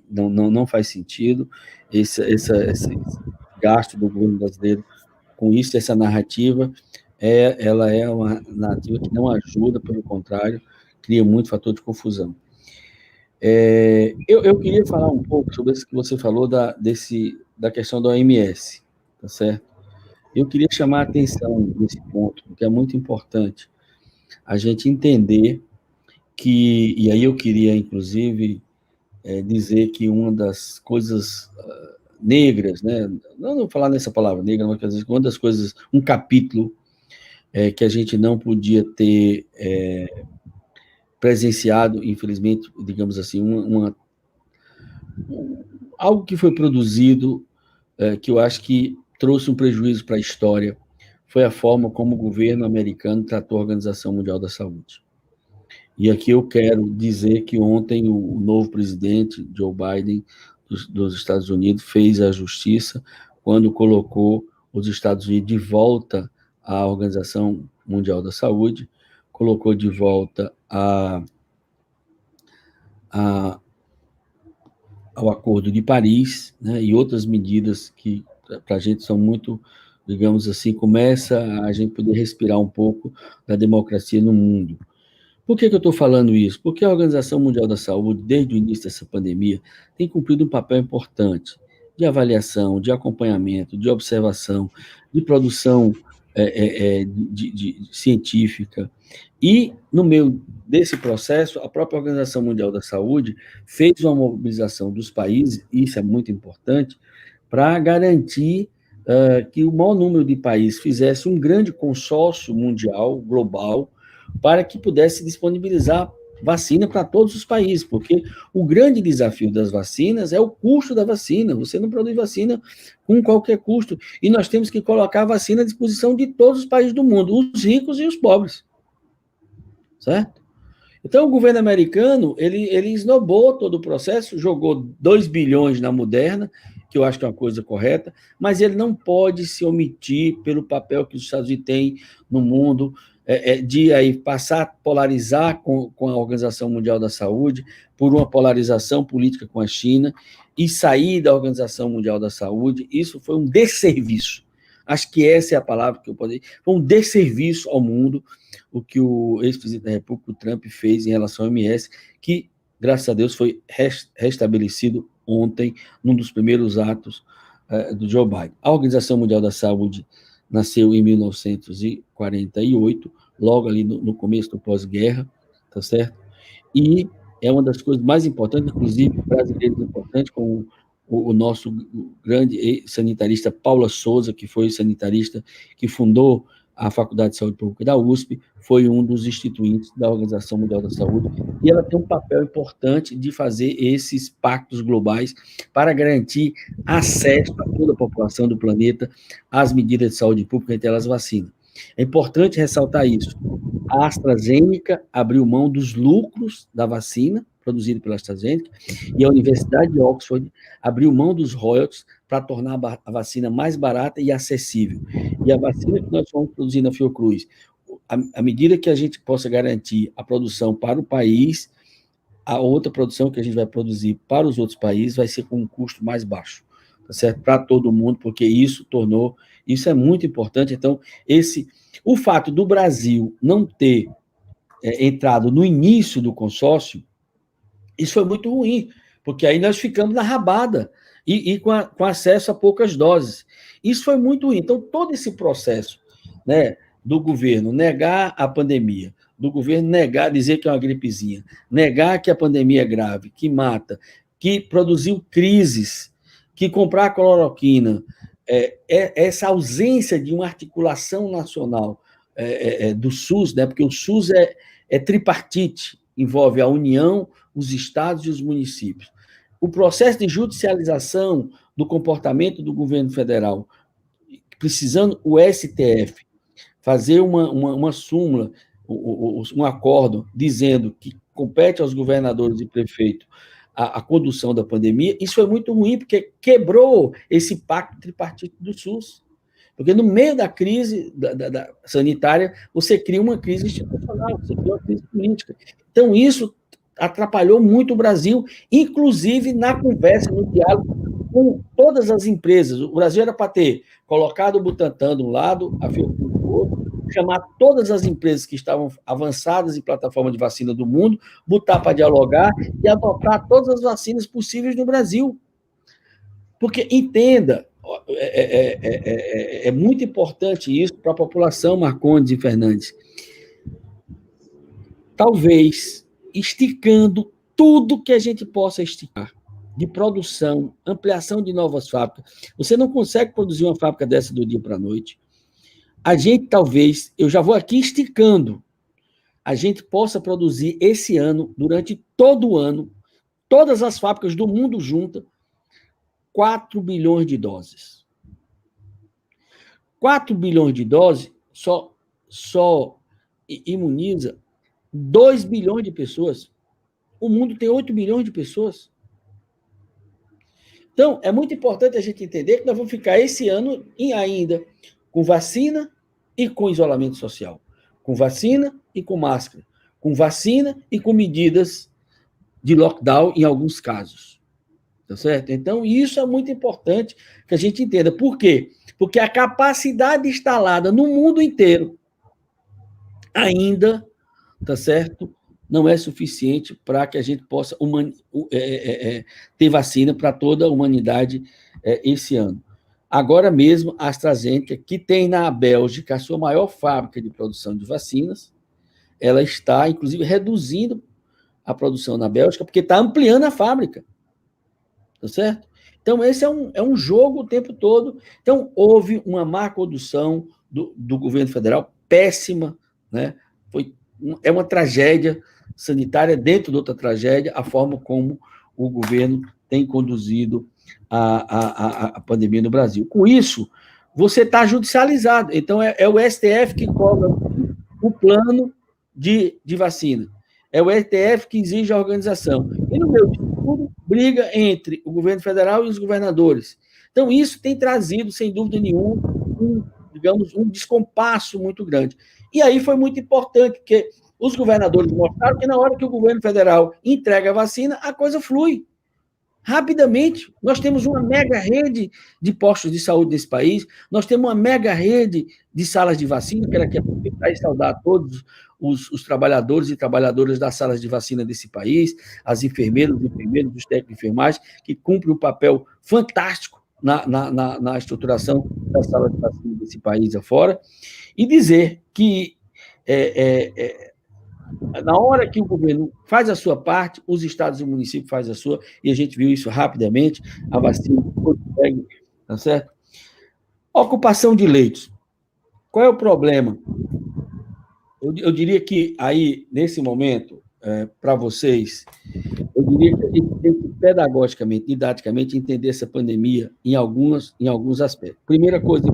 não faz sentido esse gasto do governo brasileiro com isso, essa narrativa, ela é uma narrativa que não ajuda, pelo contrário, cria muito fator de confusão. Eu queria falar um pouco sobre isso que você falou da questão da OMS, tá certo? Eu queria chamar a atenção nesse ponto, porque é muito importante a gente entender que, e aí eu queria, inclusive, dizer que uma das coisas negras, né? Não vou falar nessa palavra negra, mas quer dizer, uma das coisas, um capítulo que a gente não podia ter presenciado, infelizmente, digamos assim, algo que foi produzido que eu acho que trouxe um prejuízo para a história, foi a forma como o governo americano tratou a Organização Mundial da Saúde. E aqui eu quero dizer que ontem o novo presidente, Joe Biden, dos Estados Unidos, fez a justiça quando colocou os Estados Unidos de volta à Organização Mundial da Saúde, colocou de volta ao Acordo de Paris, né, e outras medidas que para a gente são muito, digamos assim, começa a gente poder respirar um pouco da democracia no mundo. Por que eu estou falando isso? Porque a Organização Mundial da Saúde, desde o início dessa pandemia, tem cumprido um papel importante de avaliação, de acompanhamento, de observação, de produção científica. E, no meio desse processo, a própria Organização Mundial da Saúde fez uma mobilização dos países, e isso é muito importante, para garantir que o maior número de países fizesse um grande consórcio mundial, global, para que pudesse disponibilizar vacina para todos os países, porque o grande desafio das vacinas é o custo da vacina. Você não produz vacina com qualquer custo. E nós temos que colocar a vacina à disposição de todos os países do mundo, os ricos e os pobres. Certo? Então, o governo americano, ele esnobou todo o processo, jogou 2 bilhões na Moderna, que eu acho que é uma coisa correta, mas ele não pode se omitir pelo papel que os Estados Unidos têm no mundo, de aí passar a polarizar com a Organização Mundial da Saúde, por uma polarização política com a China, e sair da Organização Mundial da Saúde. Isso foi um desserviço. Acho que essa é a palavra que eu poderia... Foi um desserviço ao mundo, o que o ex-presidente da República, o Trump, fez em relação ao OMS, que, graças a Deus, foi restabelecido ontem, num dos primeiros atos do Joe Biden. A Organização Mundial da Saúde nasceu em 1948, logo ali no começo do pós-guerra, tá certo? E é uma das coisas mais importantes, inclusive brasileiros importantes, como o nosso grande sanitarista Paula Souza, que foi o sanitarista que fundou a Faculdade de Saúde Pública da USP, foi um dos instituintes da Organização Mundial da Saúde, e ela tem um papel importante de fazer esses pactos globais para garantir acesso a toda a população do planeta às medidas de saúde pública, entre elas vacinas. É importante ressaltar isso. A AstraZeneca abriu mão dos lucros da vacina produzida pela AstraZeneca, e a Universidade de Oxford abriu mão dos royalties para tornar a vacina mais barata e acessível. E a vacina que nós vamos produzir na Fiocruz, à medida que a gente possa garantir a produção para o país, a outra produção que a gente vai produzir para os outros países vai ser com um custo mais baixo, tá certo? Para todo mundo, porque isso é muito importante. Então, o fato do Brasil não ter entrado no início do consórcio, isso foi muito ruim, porque aí nós ficamos na rabada e com acesso a poucas doses. Isso foi muito ruim. Então, todo esse processo, né, do governo negar a pandemia, do governo negar, dizer que é uma gripezinha, negar que a pandemia é grave, que mata, que produziu crises, que comprar cloroquina, essa ausência de uma articulação nacional do SUS, né, porque o SUS é tripartite, envolve a União, os estados e os municípios. O processo de judicialização do comportamento do governo federal, precisando o STF fazer uma súmula, um acordo dizendo que compete aos governadores e prefeitos a condução da pandemia, isso foi muito ruim, porque quebrou esse pacto tripartite do SUS. Porque no meio da crise sanitária, você cria uma crise institucional, você cria uma crise política. Então, isso atrapalhou muito o Brasil, inclusive na conversa, no diálogo com todas as empresas. O Brasil era para ter colocado o Butantan de um lado, a Fiocruz do outro, chamar todas as empresas que estavam avançadas em plataforma de vacina do mundo, botar para dialogar e adotar todas as vacinas possíveis no Brasil. Porque, entenda, é muito importante isso para a população, Marcondes e Fernandes. Talvez esticando tudo que a gente possa esticar, de produção, ampliação de novas fábricas. Você não consegue produzir uma fábrica dessa do dia para a noite. A gente, talvez, eu já vou aqui esticando, a gente possa produzir esse ano, durante todo o ano, todas as fábricas do mundo juntas, 4 bilhões de doses. 4 bilhões de doses só imuniza 2 bilhões de pessoas. O mundo tem 8 bilhões de pessoas. Então, é muito importante a gente entender que nós vamos ficar esse ano ainda com vacina e com isolamento social. com vacina e com máscara, com vacina e com medidas de lockdown em alguns casos. Tá certo? Então, isso é muito importante que a gente entenda. Por quê? Porque a capacidade instalada no mundo inteiro ainda, tá certo? Não é suficiente para que a gente possa ter vacina para toda a humanidade esse ano. Agora mesmo, a AstraZeneca, que tem na Bélgica a sua maior fábrica de produção de vacinas, ela está, inclusive, reduzindo a produção na Bélgica, porque está ampliando a fábrica. Tá certo? Então, esse é um jogo o tempo todo. Então, houve uma má condução do governo federal, péssima, né? É uma tragédia sanitária dentro de outra tragédia, a forma como o governo tem conduzido a pandemia no Brasil. Com isso, você está judicializado. Então, é o STF que cobra o plano de vacina. É o STF que exige a organização. E no meio de tudo, briga entre o governo federal e os governadores. Então, isso tem trazido, sem dúvida nenhuma, um descompasso muito grande. E aí foi muito importante, porque os governadores mostraram que na hora que o governo federal entrega a vacina, a coisa flui. Rapidamente, nós temos uma mega rede de postos de saúde nesse país, nós temos uma mega rede de salas de vacina, quero aqui aproveitar e saudar a todos os trabalhadores e trabalhadoras das salas de vacina desse país, as enfermeiras, os enfermeiros, os técnicos de enfermagem, que cumprem um papel fantástico na estruturação das salas de vacina desse país afora, e dizer que na hora que o governo faz a sua parte, os estados e o município fazem a sua, e a gente viu isso rapidamente, a vacina foi entregue, tá certo? Ocupação de leitos. Qual é o problema? Eu diria que aí, nesse momento, para vocês, eu diria que a gente tem que, pedagogicamente, didaticamente, entender essa pandemia em alguns aspectos. Primeira coisa,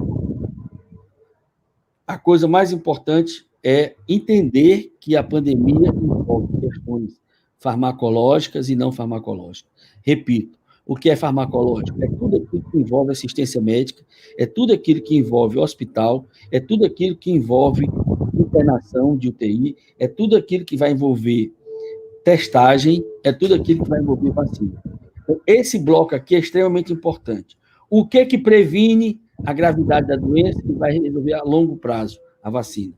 a coisa mais importante é entender que a pandemia envolve questões farmacológicas e não farmacológicas. Repito, o que é farmacológico? É tudo aquilo que envolve assistência médica, é tudo aquilo que envolve hospital, é tudo aquilo que envolve internação de UTI, é tudo aquilo que vai envolver testagem, é tudo aquilo que vai envolver vacina. Então, esse bloco aqui é extremamente importante. O que previne a gravidade da doença e vai resolver a longo prazo? A vacina.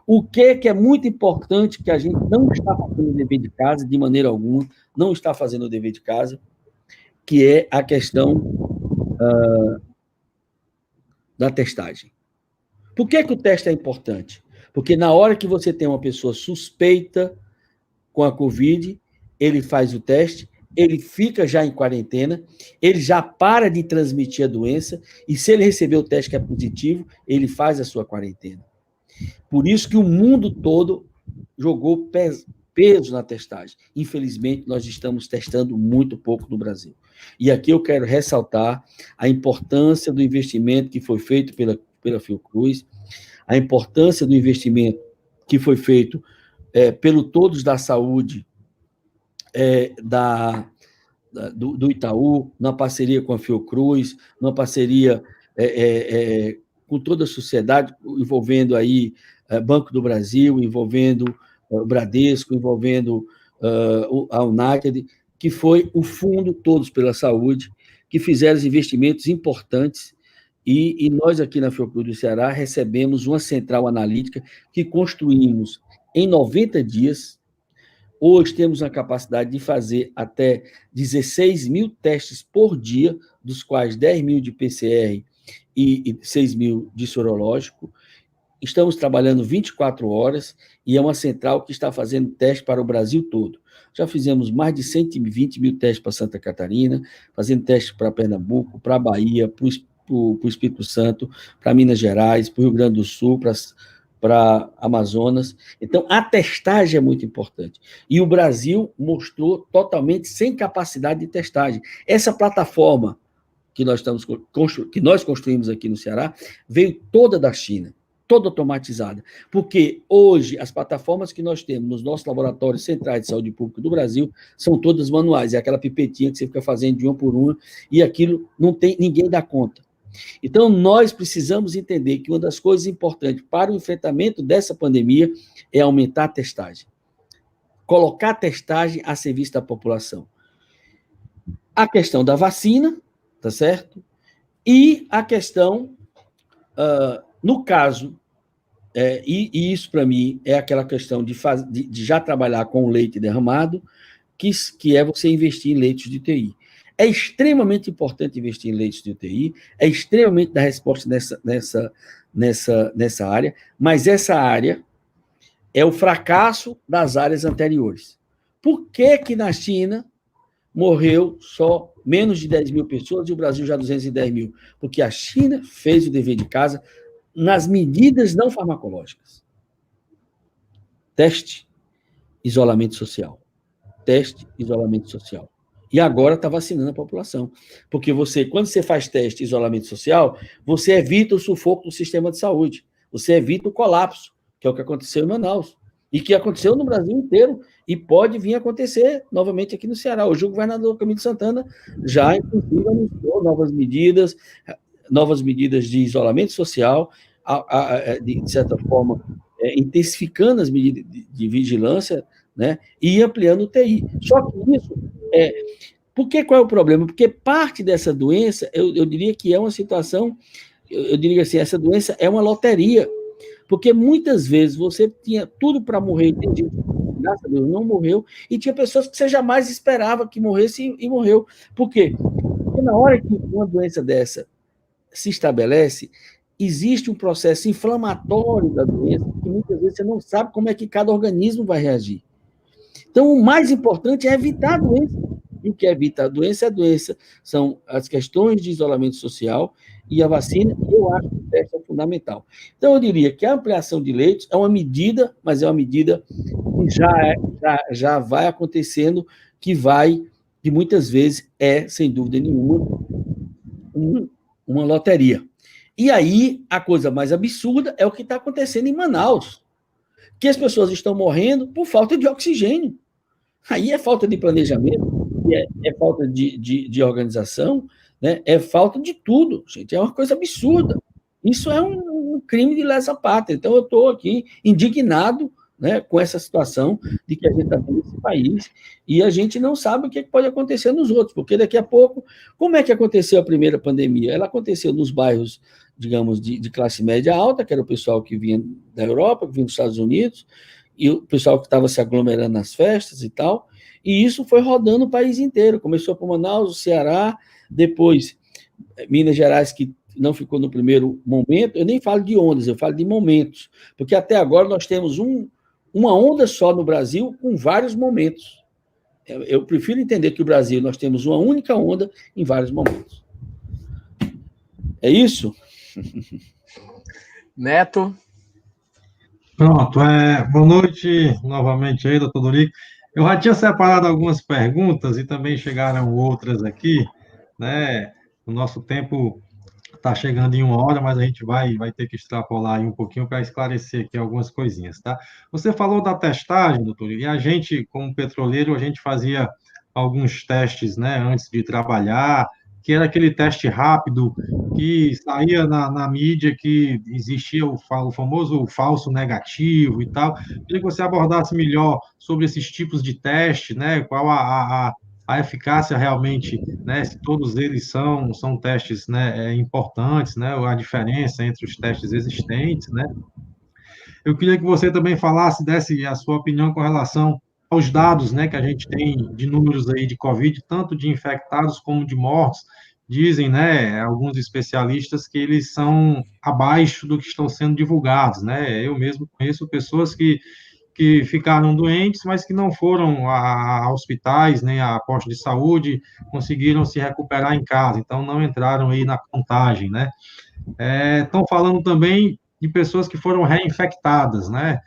O que é muito importante, que a gente não está fazendo o dever de casa, de maneira alguma, não está fazendo o dever de casa, que é a questão da testagem. Por que o teste é importante? Porque na hora que você tem uma pessoa suspeita com a Covid, ele faz o teste, ele fica já em quarentena, ele já para de transmitir a doença, e se ele receber o teste que é positivo, ele faz a sua quarentena. Por isso que o mundo todo jogou peso na testagem. Infelizmente, nós estamos testando muito pouco no Brasil. E aqui eu quero ressaltar a importância do investimento que foi feito pela Fiocruz, a importância do investimento que foi feito pelo Todos da Saúde do Itaú, na parceria com a Fiocruz, na parceria com toda a sociedade, envolvendo aí Banco do Brasil, envolvendo o Bradesco, envolvendo a United, que foi o Fundo Todos pela Saúde, que fizeram os investimentos importantes, e nós aqui na Fiocruz do Ceará recebemos uma central analítica que construímos em 90 dias. Hoje temos a capacidade de fazer até 16 mil testes por dia, dos quais 10 mil de PCR e 6 mil de sorológico. Estamos trabalhando 24 horas e é uma central que está fazendo teste para o Brasil todo. Já fizemos mais de 120 mil testes para Santa Catarina, fazendo teste para Pernambuco, para a Bahia, para o Espírito Santo, para Minas Gerais, para o Rio Grande do Sul, para Amazonas. Então, a testagem é muito importante. E o Brasil mostrou totalmente sem capacidade de testagem. Essa plataforma que nós construímos aqui no Ceará veio toda da China, toda automatizada. Porque hoje as plataformas que nós temos nos nossos laboratórios centrais de saúde pública do Brasil são todas manuais. É aquela pipetinha que você fica fazendo de uma por uma, e aquilo ninguém dá conta. Então, nós precisamos entender que uma das coisas importantes para o enfrentamento dessa pandemia é aumentar a testagem. Colocar a testagem a serviço da população. A questão da vacina, tá certo? E a questão, no caso, e isso para mim é aquela questão de já trabalhar com o leite derramado, que é você investir em leitos de UTI. É extremamente importante investir em leitos de UTI, é extremamente dar resposta nessa área, mas essa área é o fracasso das áreas anteriores. Por que que na China morreu só menos de 10 mil pessoas e o Brasil já 210 mil? Porque a China fez o dever de casa nas medidas não farmacológicas. Teste, isolamento social. Teste, isolamento social. E agora está vacinando a população. Porque quando você faz teste, isolamento social, você evita o sufoco do sistema de saúde. Você evita o colapso, que é o que aconteceu em Manaus. E que aconteceu no Brasil inteiro. E pode vir a acontecer novamente aqui no Ceará. Hoje o governador Camilo Santana já, inclusive, anunciou novas medidas de isolamento social, de certa forma, intensificando as medidas de vigilância, né, e ampliando o TI. Só que isso qual é o problema? Porque parte dessa doença, eu diria que é uma situação, eu diria assim, essa doença é uma loteria, porque muitas vezes você tinha tudo para morrer, graças a Deus não morreu, e tinha pessoas que você jamais esperava que morresse e morreu. Por quê? Porque na hora que uma doença dessa se estabelece, existe um processo inflamatório da doença, que muitas vezes você não sabe como é que cada organismo vai reagir. Então, o mais importante é evitar a doença. E o que evita a doença são as questões de isolamento social e a vacina, e eu acho que o teste é fundamental. Então, eu diria que a ampliação de leitos é uma medida, mas é uma medida que já vai acontecendo, que muitas vezes sem dúvida nenhuma, uma loteria. E aí, a coisa mais absurda é o que está acontecendo em Manaus, que as pessoas estão morrendo por falta de oxigênio. Aí é falta de planejamento, é falta de organização, né? É falta de tudo, gente. É uma coisa absurda. Isso é um crime de lesa pátria. Então, eu estou aqui indignado, né, com essa situação de que a gente está nesse país e a gente não sabe o que pode acontecer nos outros, porque daqui a pouco, como é que aconteceu a primeira pandemia? Ela aconteceu nos bairros, digamos, de classe média alta, que era o pessoal que vinha da Europa, que vinha dos Estados Unidos, e o pessoal que estava se aglomerando nas festas e tal, e isso foi rodando o país inteiro. Começou por Manaus, o Ceará, depois Minas Gerais, que não ficou no primeiro momento. Eu nem falo de ondas, eu falo de momentos, porque até agora nós temos uma onda só no Brasil com vários momentos. Eu prefiro entender que o Brasil, nós temos uma única onda em vários momentos. É isso? Neto. Pronto, boa noite novamente aí, doutor Dorico. Eu já tinha separado algumas perguntas e também chegaram outras aqui, né? O nosso tempo está chegando em 1 hora, mas a gente vai ter que extrapolar aí um pouquinho para esclarecer aqui algumas coisinhas, tá? Você falou da testagem, doutor, e a gente, como petroleiro, a gente fazia alguns testes, né, antes de trabalhar, que era aquele teste rápido que saía na mídia que existia o famoso falso negativo e tal. Queria que você abordasse melhor sobre esses tipos de teste, né? Qual a eficácia realmente, né? Se todos eles são testes, né, importantes, né? A diferença entre os testes existentes, né? Eu queria que você também desse a sua opinião com relação aos dados, né, que a gente tem de números aí de Covid, tanto de infectados como de mortos. Dizem, né, alguns especialistas que eles são abaixo do que estão sendo divulgados, né? Eu mesmo conheço pessoas que ficaram doentes, mas que não foram a hospitais, nem a postos de saúde, conseguiram se recuperar em casa, então não entraram aí na contagem, né? Estão falando também de pessoas que foram reinfectadas, né?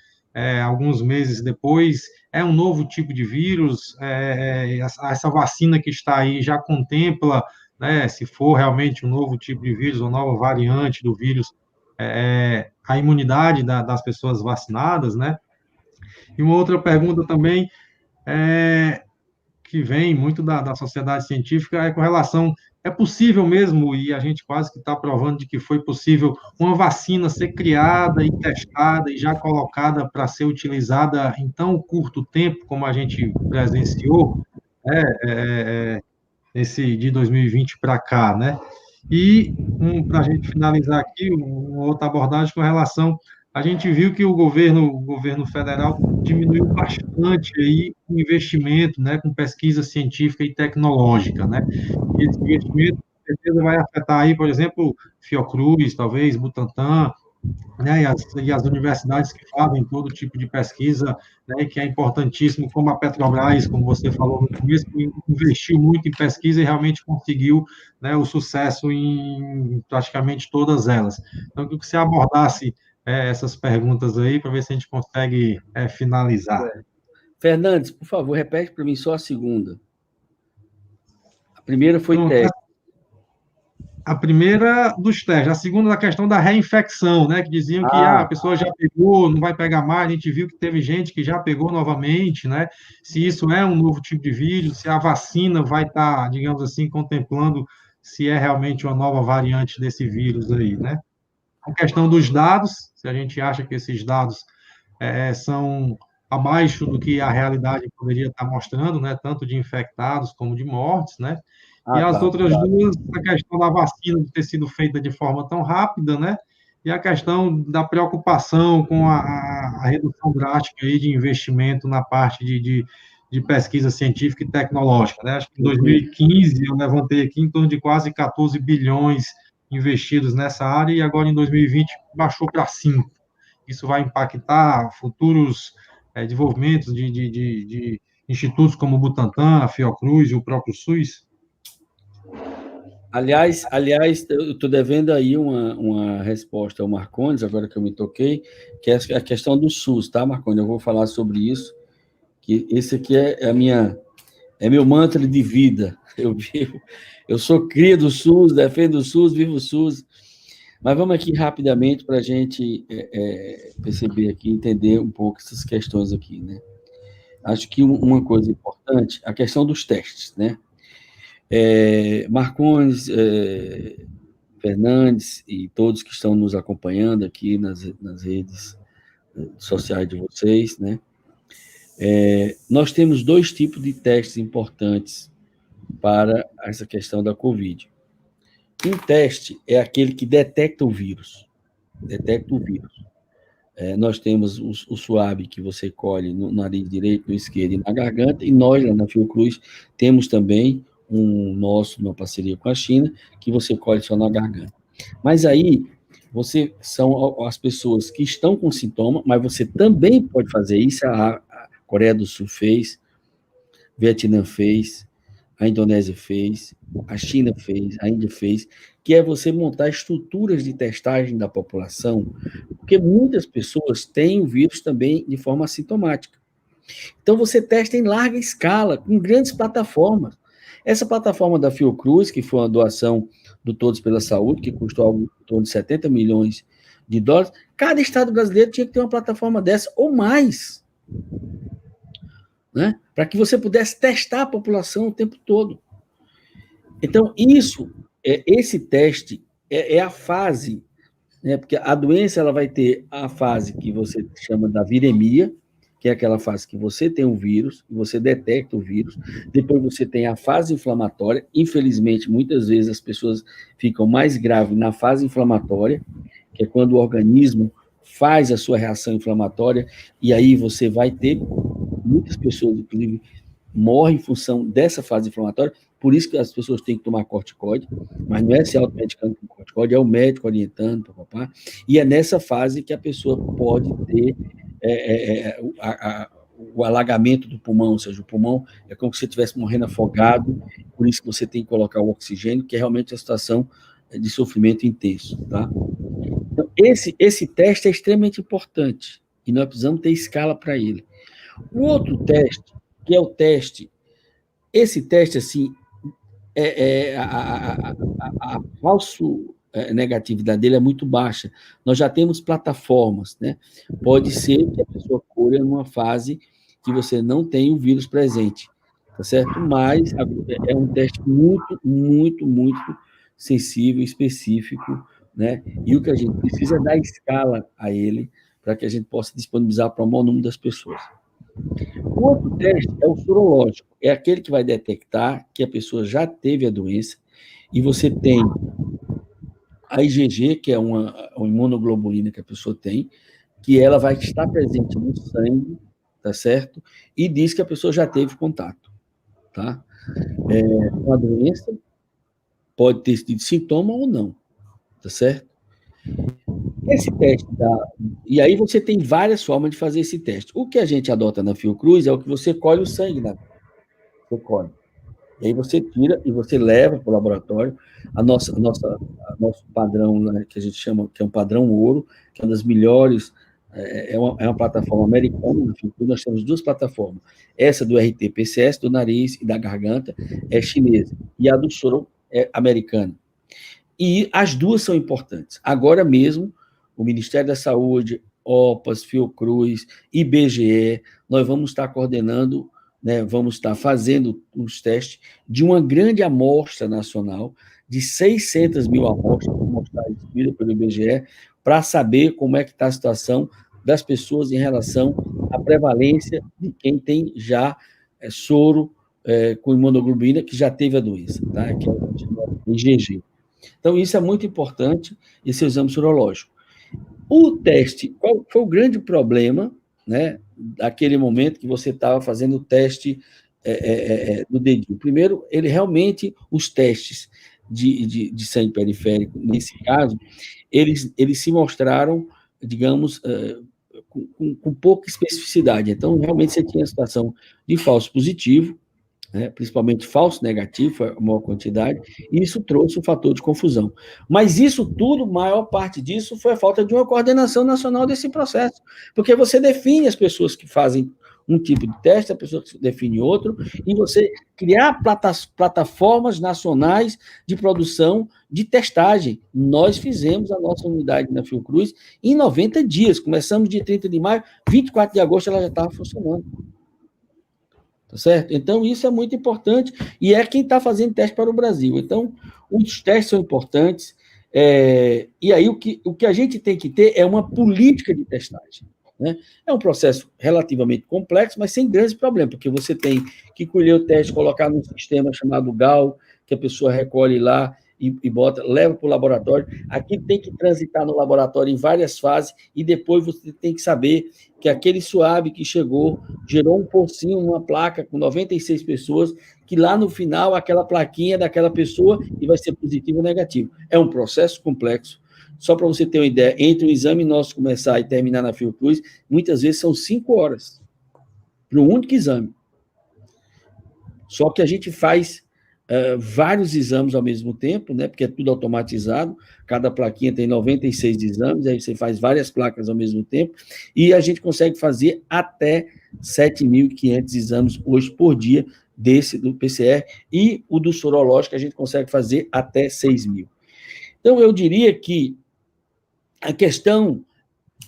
Alguns meses depois, é um novo tipo de vírus, essa vacina que está aí já contempla, né, se for realmente um novo tipo de vírus, uma nova variante do vírus, a imunidade das pessoas vacinadas, né? E uma outra pergunta também, que vem muito da sociedade científica é com relação, é possível mesmo, e a gente quase que está provando de que foi possível, uma vacina ser criada e testada e já colocada para ser utilizada em tão curto tempo como a gente presenciou, esse de 2020 para cá, né? E para a gente finalizar aqui, uma outra abordagem com relação, a gente viu que o governo federal diminuiu bastante aí o investimento, né, com pesquisa científica e tecnológica, né? E esse investimento, com certeza, vai afetar aí, por exemplo, Fiocruz, talvez, Butantan, né, e as universidades que fazem todo tipo de pesquisa, né, que é importantíssimo, como a Petrobras, como você falou no começo, que investiu muito em pesquisa e realmente conseguiu, né, o sucesso em praticamente todas elas. Então, eu queria que você abordasse essas perguntas aí, para ver se a gente consegue finalizar. Fernandes, por favor, repete para mim só a segunda. A primeira foi Pronto. teste. A primeira dos testes, a segunda da questão da reinfecção, né? Que diziam que a pessoa já pegou, não vai pegar mais, a gente viu que teve gente que já pegou novamente, né? Se isso é um novo tipo de vírus, se a vacina vai estar, digamos assim, contemplando se é realmente uma nova variante desse vírus aí, né? A questão dos dados, se a gente acha que esses dados são abaixo do que a realidade poderia estar mostrando, né? Tanto de infectados como de mortes, né? E as outras duas, a questão da vacina de ter sido feita de forma tão rápida, né? E a questão da preocupação com a redução drástica aí de investimento na parte de pesquisa científica e tecnológica, né? Acho que em 2015 eu levantei aqui em torno de quase 14 bilhões investidos nessa área e agora em 2020 baixou para 5. Isso vai impactar futuros desenvolvimentos de institutos como o Butantan, a Fiocruz e o próprio SUS? Aliás, eu estou devendo aí uma resposta ao Marcondes, agora que eu me toquei, que é a questão do SUS, tá, Marcondes? Eu vou falar sobre isso, que esse aqui é meu mantra de vida. Eu sou cria do SUS, defendo o SUS, vivo o SUS. Mas vamos aqui rapidamente para a gente perceber aqui, entender um pouco essas questões aqui, né? Acho que uma coisa importante, a questão dos testes, né? Marcondes, Fernandes e todos que estão nos acompanhando aqui nas redes sociais de vocês, né? Nós temos 2 tipos de testes importantes para essa questão da Covid. Um teste é aquele que detecta o vírus. Nós temos o SWAB, que você colhe no nariz direito, no esquerdo e na garganta, e nós, lá na Fiocruz, temos também uma parceria com a China, que você colhe só na garganta. Mas aí, são as pessoas que estão com sintoma, mas você também pode fazer isso, a Coreia do Sul fez, Vietnã fez, a Indonésia fez, a China fez, a Índia fez, que é você montar estruturas de testagem da população, porque muitas pessoas têm o vírus também de forma assintomática. Então, você testa em larga escala, com grandes plataformas. Essa plataforma da Fiocruz, que foi uma doação do Todos pela Saúde, que custou algo em torno de 70 milhões de dólares, cada estado brasileiro tinha que ter uma plataforma dessa ou mais, né? Para que você pudesse testar a população o tempo todo. Então, esse teste é a fase, né? Porque a doença ela vai ter a fase que você chama da viremia, que é aquela fase que você tem o vírus, que você detecta o vírus, depois você tem a fase inflamatória, infelizmente, muitas vezes as pessoas ficam mais graves na fase inflamatória, que é quando o organismo faz a sua reação inflamatória, e aí você vai ter, muitas pessoas, inclusive, morrem em função dessa fase inflamatória, por isso que as pessoas têm que tomar corticoide, mas não é se automedicando com corticoide, é o médico orientando, papapá, e é nessa fase que a pessoa pode ter o alagamento do pulmão, ou seja, o pulmão é como se você estivesse morrendo afogado, por isso que você tem que colocar o oxigênio, que é realmente a situação de sofrimento intenso, tá? Então, esse teste é extremamente importante, e nós precisamos ter escala para ele. O outro teste, que é o teste, esse teste, assim, a falso negatividade dele é muito baixa. Nós já temos plataformas, né? Pode ser que a pessoa colha numa fase que você não tem o vírus presente. tá certo? Mas é um teste muito, muito, muito sensível, específico, né? E o que a gente precisa é dar escala a ele para que a gente possa disponibilizar para o maior número das pessoas. O outro teste é o sorológico, é aquele que vai detectar que a pessoa já teve a doença e você tem a IgG, que é uma imunoglobulina que a pessoa tem, que ela vai estar presente no sangue, tá certo? E diz que a pessoa já teve contato, tá? Com a doença, pode ter tido sintoma ou não, tá certo? Esse teste e aí você tem várias formas de fazer esse teste. O que a gente adota na Fiocruz é o que você colhe o sangue, né? Você colhe. E aí você tira e você leva para o laboratório nosso padrão, né, que a gente chama, que é um padrão ouro, que é uma das melhores, é uma plataforma americana, na Fiocruz nós temos duas plataformas. Essa do RT-PCS, do nariz e da garganta, é chinesa, e a do soro é americana. E as duas são importantes. Agora mesmo, o Ministério da Saúde, OPAS, Fiocruz, IBGE, nós vamos estar coordenando, né, vamos estar fazendo os testes de uma grande amostra nacional, de 600 mil amostras, distribuídas pelo IBGE, para saber como é que está a situação das pessoas em relação à prevalência de quem tem já soro com imunoglobulina, que já teve a doença, tá? Que é o IgG. Então, isso é muito importante, esse exame sorológico. O teste, qual foi o grande problema, né, daquele momento que você estava fazendo o teste do dedinho? Primeiro, ele realmente, os testes de sangue periférico, nesse caso, eles se mostraram, digamos, com pouca especificidade. Então, realmente, você tinha a situação de falso positivo, né, principalmente falso negativo, a maior quantidade, e isso trouxe um fator de confusão. Mas isso tudo, maior parte disso, foi a falta de uma coordenação nacional desse processo, porque você define as pessoas que fazem um tipo de teste, a pessoa que define outro, e você criar plataformas nacionais de produção de testagem. Nós fizemos a nossa unidade na Fiocruz em 90 dias, começamos de 30 de maio, 24 de agosto ela já estava funcionando. Tá certo? Então, isso é muito importante, e é quem está fazendo teste para o Brasil. Então, os testes são importantes, e aí o que a gente tem que ter é uma política de testagem. Né? É um processo relativamente complexo, mas sem grandes problemas, porque você tem que colher o teste, colocar num sistema chamado GAL, que a pessoa recolhe lá e bota, leva para o laboratório. Aqui tem que transitar no laboratório em várias fases, e depois você tem que saber que aquele SUAB que chegou gerou um pocinho, uma placa com 96 pessoas, que lá no final, aquela plaquinha daquela pessoa e vai ser positivo ou negativo. É um processo complexo. Só para você ter uma ideia, entre o exame nosso começar e terminar na Fiocruz, muitas vezes são 5 horas para um único exame. Só que a gente faz vários exames ao mesmo tempo, né, porque é tudo automatizado, cada plaquinha tem 96 exames, aí você faz várias placas ao mesmo tempo, e a gente consegue fazer até 7.500 exames hoje por dia, desse do PCR, e o do sorológico a gente consegue fazer até 6.000. Então, eu diria que a questão,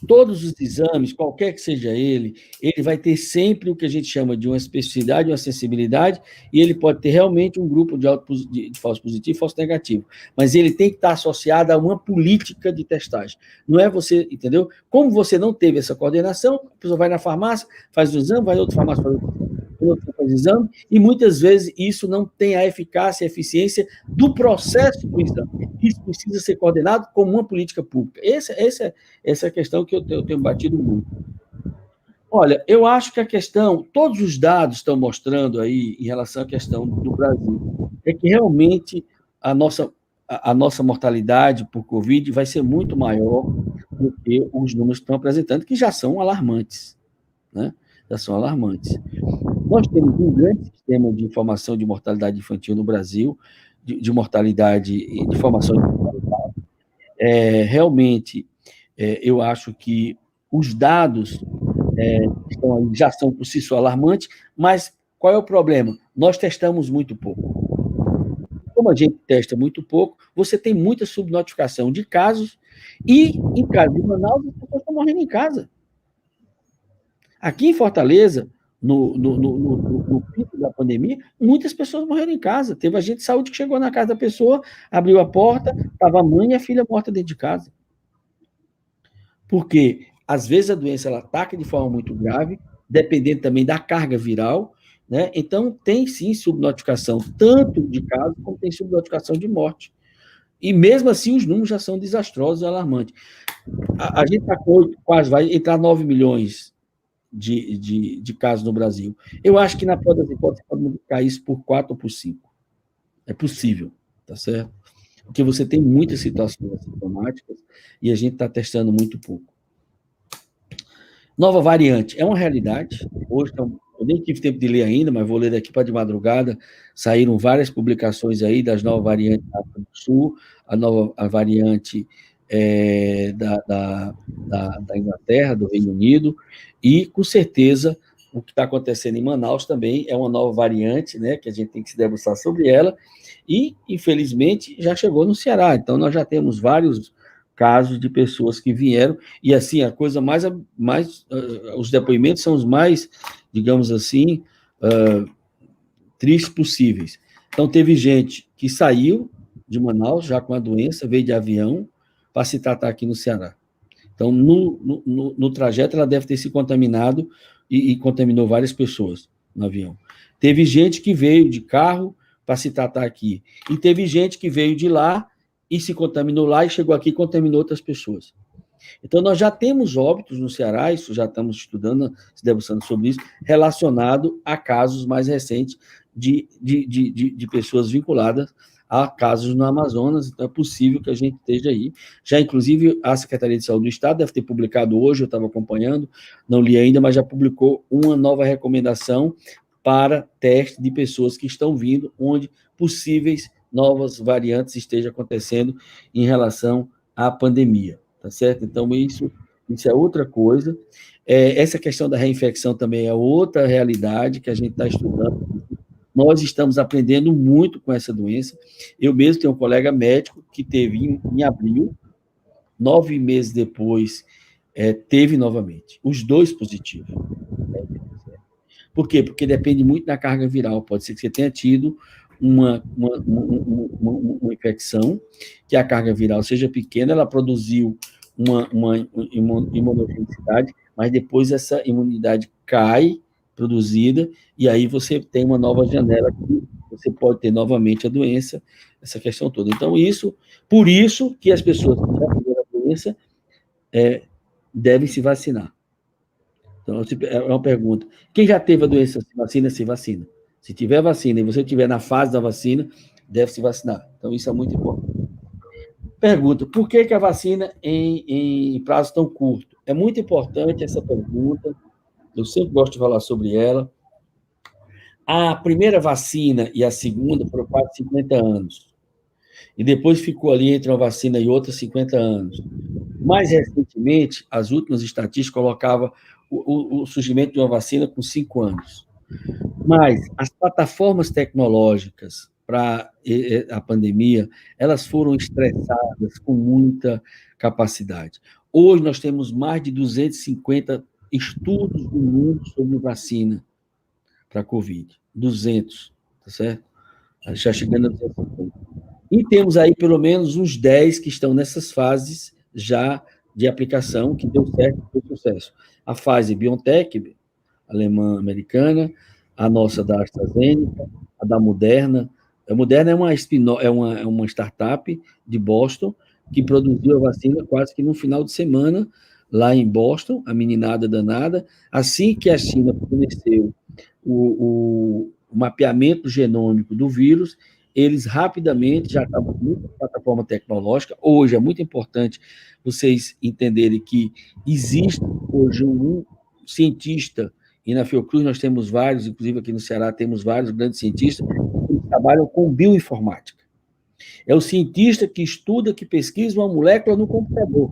todos os exames, qualquer que seja ele vai ter sempre o que a gente chama de uma especificidade, uma sensibilidade, e ele pode ter realmente um grupo de falso positivo e falso negativo, mas ele tem que estar associado a uma política de testagem. Não é você, entendeu? Como você não teve essa coordenação, a pessoa vai na farmácia, faz o exame, vai na outra farmácia, faz o exame, e muitas vezes isso não tem a eficácia e a eficiência do processo do exame. Isso precisa ser coordenado como uma política pública. Essa é a questão que eu tenho batido muito. Olha, eu acho que a questão, todos os dados estão mostrando aí, em relação à questão do Brasil, é que realmente a nossa mortalidade por Covid vai ser muito maior do que os números que estão apresentando, que já são alarmantes, né? Já são alarmantes. Nós temos um grande sistema de informação de mortalidade infantil no Brasil, de mortalidade, de informação de mortalidade. Realmente, eu acho que os dados estão aí, já são por si só alarmantes, mas qual é o problema? Nós testamos muito pouco. Como a gente testa muito pouco, você tem muita subnotificação de casos, e em caso de Manaus, as pessoas estão morrendo em casa. Aqui em Fortaleza, no pico da pandemia, muitas pessoas morreram em casa. Teve agente de saúde que chegou na casa da pessoa, abriu a porta, estava a mãe e a filha morta dentro de casa. Porque, às vezes, a doença ela ataca de forma muito grave, dependendo também da carga viral, né? Então, tem sim subnotificação, tanto de casos, como tem subnotificação de morte. E mesmo assim, os números já são desastrosos e alarmantes. A gente está quase, vai entrar 9 milhões de casos no Brasil. Eu acho que, na pior das hipóteses, pode multiplicar isso por 4 ou por 5. É possível, tá certo? Porque você tem muitas situações assintomáticas e a gente está testando muito pouco. Nova variante é uma realidade. Hoje, eu nem tive tempo de ler ainda, mas vou ler daqui para de madrugada. Saíram várias publicações aí das novas variantes da África do Sul, a variante da Inglaterra, do Reino Unido, e, com certeza, o que está acontecendo em Manaus também é uma nova variante, né, que a gente tem que se debruçar sobre ela, e, infelizmente, já chegou no Ceará. Então, nós já temos vários casos de pessoas que vieram, e, assim, a coisa os depoimentos são os mais, digamos assim, tristes possíveis. Então, teve gente que saiu de Manaus, já com a doença, veio de avião, para se tratar aqui no Ceará. Então, no trajeto, ela deve ter se contaminado e contaminou várias pessoas no avião. Teve gente que veio de carro para se tratar aqui. E teve gente que veio de lá e se contaminou lá e chegou aqui e contaminou outras pessoas. Então, nós já temos óbitos no Ceará, isso já estamos estudando, se debruçando sobre isso, relacionado a casos mais recentes de pessoas vinculadas a casos no Amazonas. Então, é possível que a gente esteja aí. Já, inclusive, a Secretaria de Saúde do Estado deve ter publicado hoje, eu estava acompanhando, não li ainda, mas já publicou uma nova recomendação para teste de pessoas que estão vindo, onde possíveis novas variantes estejam acontecendo em relação à pandemia, tá certo? Então, isso é outra coisa. Essa questão da reinfecção também é outra realidade que a gente está estudando. Nós estamos aprendendo muito com essa doença. Eu mesmo tenho um colega médico que teve em abril, 9 meses depois, teve novamente, os 2 positivos. Por quê? Porque depende muito da carga viral. Pode ser que você tenha tido uma infecção, que a carga viral seja pequena, ela produziu uma imunogenicidade, mas depois essa imunidade cai, produzida, e aí você tem uma nova janela que você pode ter novamente a doença, essa questão toda. Então, por isso que as pessoas que já tiveram a doença devem se vacinar. Então, é uma pergunta. Quem já teve a doença, se vacina. Se tiver vacina e você estiver na fase da vacina, deve se vacinar. Então, isso é muito importante. Pergunta, por que a vacina em prazo tão curto? É muito importante essa pergunta, eu sempre gosto de falar sobre ela. A primeira vacina e a segunda foram quase 50 anos. E depois ficou ali entre uma vacina e outra 50 anos. Mais recentemente, as últimas estatísticas colocavam o surgimento de uma vacina com 5 anos. Mas as plataformas tecnológicas para a pandemia, elas foram estressadas com muita capacidade. Hoje nós temos mais de 250 estudos no mundo sobre vacina para a Covid. 200, tá certo? Já chegando a 250. E temos aí pelo menos uns 10 que estão nessas fases já de aplicação, que deu certo, deu sucesso. A Pfizer BioNTech, alemã americana, a nossa da AstraZeneca, a da Moderna. A Moderna é uma startup de Boston que produziu a vacina quase que no final de semana, lá em Boston, a meninada danada. Assim que a China forneceu o mapeamento genômico do vírus, eles rapidamente já estavam com muita plataforma tecnológica. Hoje é muito importante vocês entenderem que existe hoje um cientista, e na Fiocruz nós temos vários, inclusive aqui no Ceará temos vários grandes cientistas que trabalham com bioinformática. É o cientista que estuda, que pesquisa uma molécula no computador,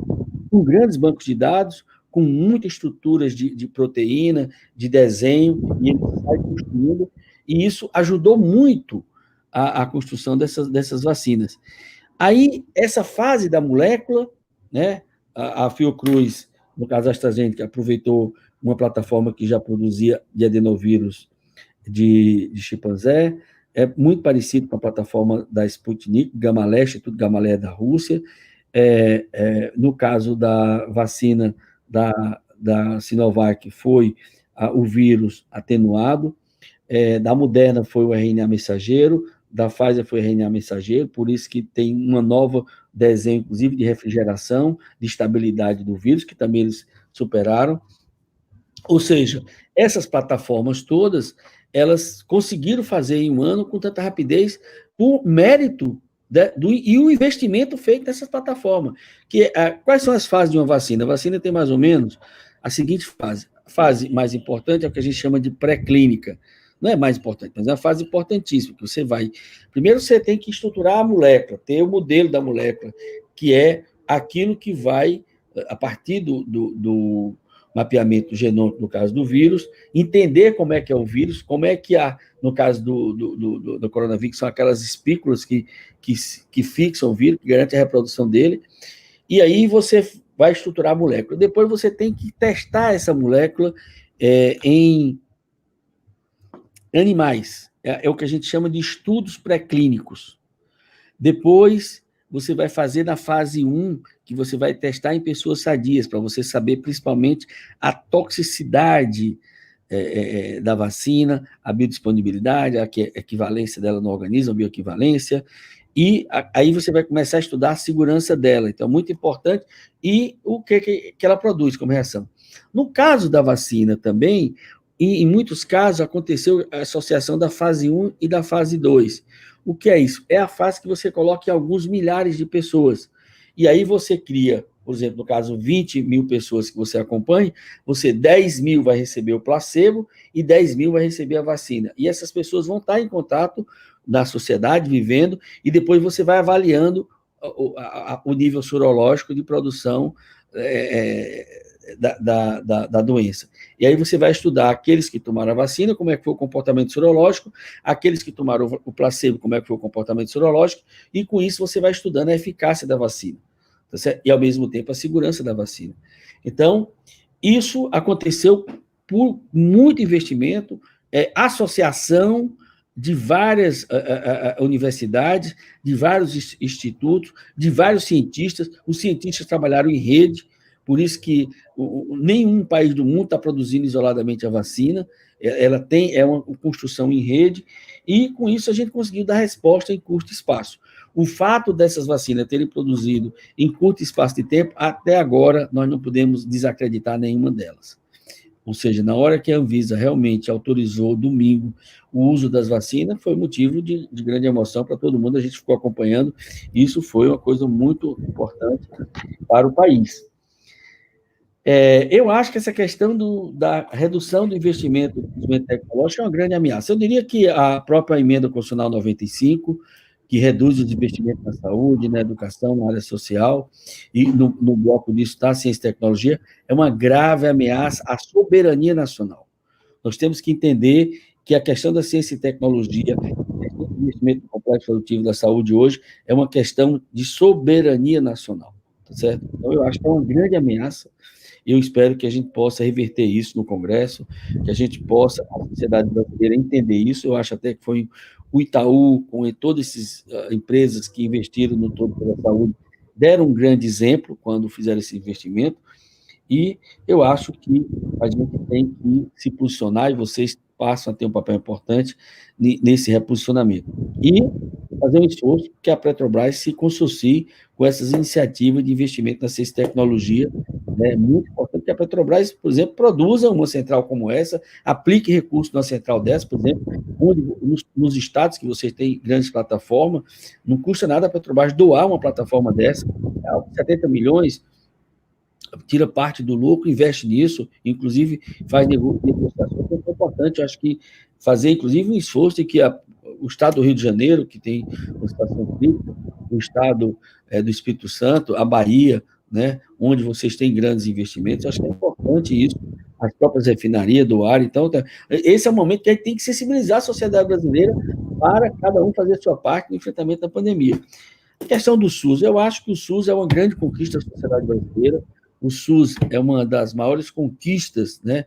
com grandes bancos de dados, com muitas estruturas de proteína, de desenho, e ele sai construindo, e isso ajudou muito a construção dessas vacinas. Aí, essa fase da molécula, né, a Fiocruz, no caso da AstraZeneca, aproveitou uma plataforma que já produzia de adenovírus de chimpanzé, é muito parecido com a plataforma da Sputnik, Gamaleste, tudo Gamalé da Rússia. No caso da vacina da Sinovac, foi o vírus atenuado, da Moderna foi o RNA mensageiro, da Pfizer foi o RNA mensageiro, por isso que tem uma nova desenho, inclusive, de refrigeração, de estabilidade do vírus, que também eles superaram. Ou seja, essas plataformas todas, elas conseguiram fazer em um ano com tanta rapidez, por mérito e o investimento feito nessas plataformas. Quais são as fases de uma vacina? A vacina tem mais ou menos a seguinte fase. A fase mais importante é o que a gente chama de pré-clínica. Não é mais importante, mas é uma fase importantíssima, que você vai... Primeiro, você tem que estruturar a molécula, ter o modelo da molécula, que é aquilo que vai, a partir do mapeamento genômico, no caso do vírus, entender como é que é o vírus, como é que no caso do coronavírus, são aquelas espículas que fixam o vírus, que garantem a reprodução dele, e aí você vai estruturar a molécula. Depois você tem que testar essa molécula em animais, é o que a gente chama de estudos pré-clínicos. Depois, você vai fazer na fase 1, que você vai testar em pessoas sadias, para você saber principalmente a toxicidade da vacina, a biodisponibilidade, a equivalência dela no organismo, a bioequivalência, e aí você vai começar a estudar a segurança dela. Então, muito importante, e o que ela produz como reação. No caso da vacina também, em muitos casos, aconteceu a associação da fase 1 e da fase 2. O que é isso? É a fase que você coloca em alguns milhares de pessoas. E aí você cria, por exemplo, no caso, 20 mil pessoas que você acompanha, 10 mil vai receber o placebo e 10 mil vai receber a vacina. E essas pessoas vão estar em contato na sociedade, vivendo, e depois você vai avaliando o nível sorológico de produção da doença. E aí você vai estudar aqueles que tomaram a vacina, como é que foi o comportamento sorológico, aqueles que tomaram o placebo, como é que foi o comportamento sorológico, e com isso você vai estudando a eficácia da vacina, tá certo? E ao mesmo tempo a segurança da vacina. Então, isso aconteceu por muito investimento, associação de várias universidades, de vários institutos, de vários cientistas. Os cientistas trabalharam em rede, por isso que nenhum país do mundo está produzindo isoladamente a vacina, ela é uma construção em rede, e com isso a gente conseguiu dar resposta em curto espaço. O fato dessas vacinas terem produzido em curto espaço de tempo, até agora nós não podemos desacreditar nenhuma delas. Ou seja, na hora que a Anvisa realmente autorizou, domingo, o uso das vacinas, foi motivo de grande emoção para todo mundo, a gente ficou acompanhando, isso foi uma coisa muito importante para o país. Eu acho que essa questão da redução do investimento no desenvolvimento tecnológico é uma grande ameaça. Eu diria que a própria emenda constitucional 95, que reduz os investimentos na saúde, na educação, na área social, e no bloco disso está a ciência e tecnologia, é uma grave ameaça à soberania nacional. Nós temos que entender que a questão da ciência e tecnologia, o investimento no complexo produtivo da saúde hoje, é uma questão de soberania nacional, tá certo? Então, eu acho que é uma grande ameaça. Eu espero que a gente possa reverter isso no Congresso, que a gente possa, a sociedade brasileira, entender isso. Eu acho até que foi o Itaú, com todas essas empresas que investiram no todo pela saúde, deram um grande exemplo quando fizeram esse investimento, e eu acho que a gente tem que se posicionar, e vocês passam a ter um papel importante nesse reposicionamento. E fazer um esforço que a Petrobras se consorcie com essas iniciativas de investimento na ciência e tecnologia. É muito importante que a Petrobras, por exemplo, produza uma central como essa, aplique recursos numa central dessa, por exemplo, onde, nos estados que vocês têm grandes plataformas, não custa nada a Petrobras doar uma plataforma dessa, 70 milhões, tira parte do lucro, investe nisso, inclusive faz negociações, é importante. Eu acho que fazer, inclusive, um esforço de que o estado do Rio de Janeiro, que tem uma situação crítica, o estado do Espírito Santo, a Bahia, né, onde vocês têm grandes investimentos, eu acho que é importante isso, as próprias refinarias do ar. Então, esse é o momento que a gente tem que sensibilizar a sociedade brasileira para cada um fazer a sua parte no enfrentamento da pandemia. A questão do SUS, eu acho que o SUS é uma grande conquista da sociedade brasileira. o SUS é uma das maiores conquistas, né,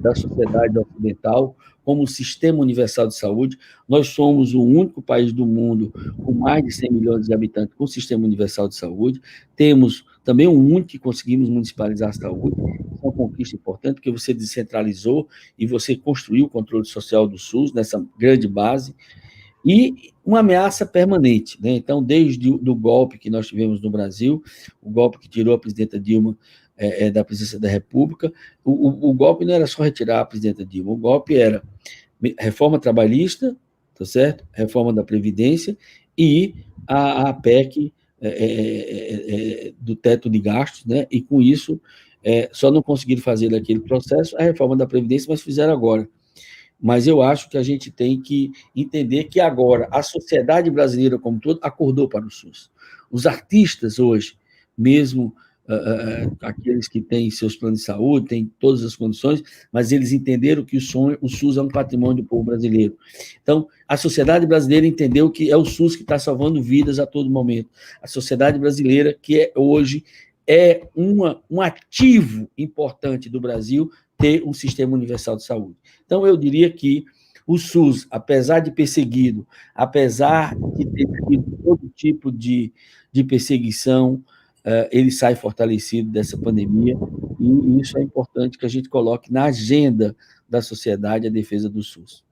da sociedade ocidental, como o Sistema Universal de Saúde. Nós somos o único país do mundo com mais de 100 milhões de habitantes com o Sistema Universal de Saúde. Temos também o único que conseguimos municipalizar a saúde. É uma conquista importante, porque você descentralizou e você construiu o controle social do SUS nessa grande base. E uma ameaça permanente, né? Então, desde o golpe que nós tivemos no Brasil, o golpe que tirou a presidenta Dilma da presidência da República, o golpe não era só retirar a presidenta Dilma, o golpe era reforma trabalhista, tá certo? Reforma da Previdência e a PEC do teto de gastos, né? E com isso, só não conseguiram fazer daquele processo a reforma da Previdência, mas fizeram agora. Mas eu acho que a gente tem que entender que agora a sociedade brasileira como um todo acordou para o SUS. Os artistas hoje, mesmo aqueles que têm seus planos de saúde, têm todas as condições, mas eles entenderam que o SUS é um patrimônio do povo brasileiro. Então, a sociedade brasileira entendeu que é o SUS que está salvando vidas a todo momento. A sociedade brasileira, que hoje é um ativo importante do Brasil, ter um sistema universal de saúde. Então, eu diria que o SUS, apesar de perseguido, apesar de ter tido todo tipo de perseguição, ele sai fortalecido dessa pandemia, e isso é importante que a gente coloque na agenda da sociedade a defesa do SUS.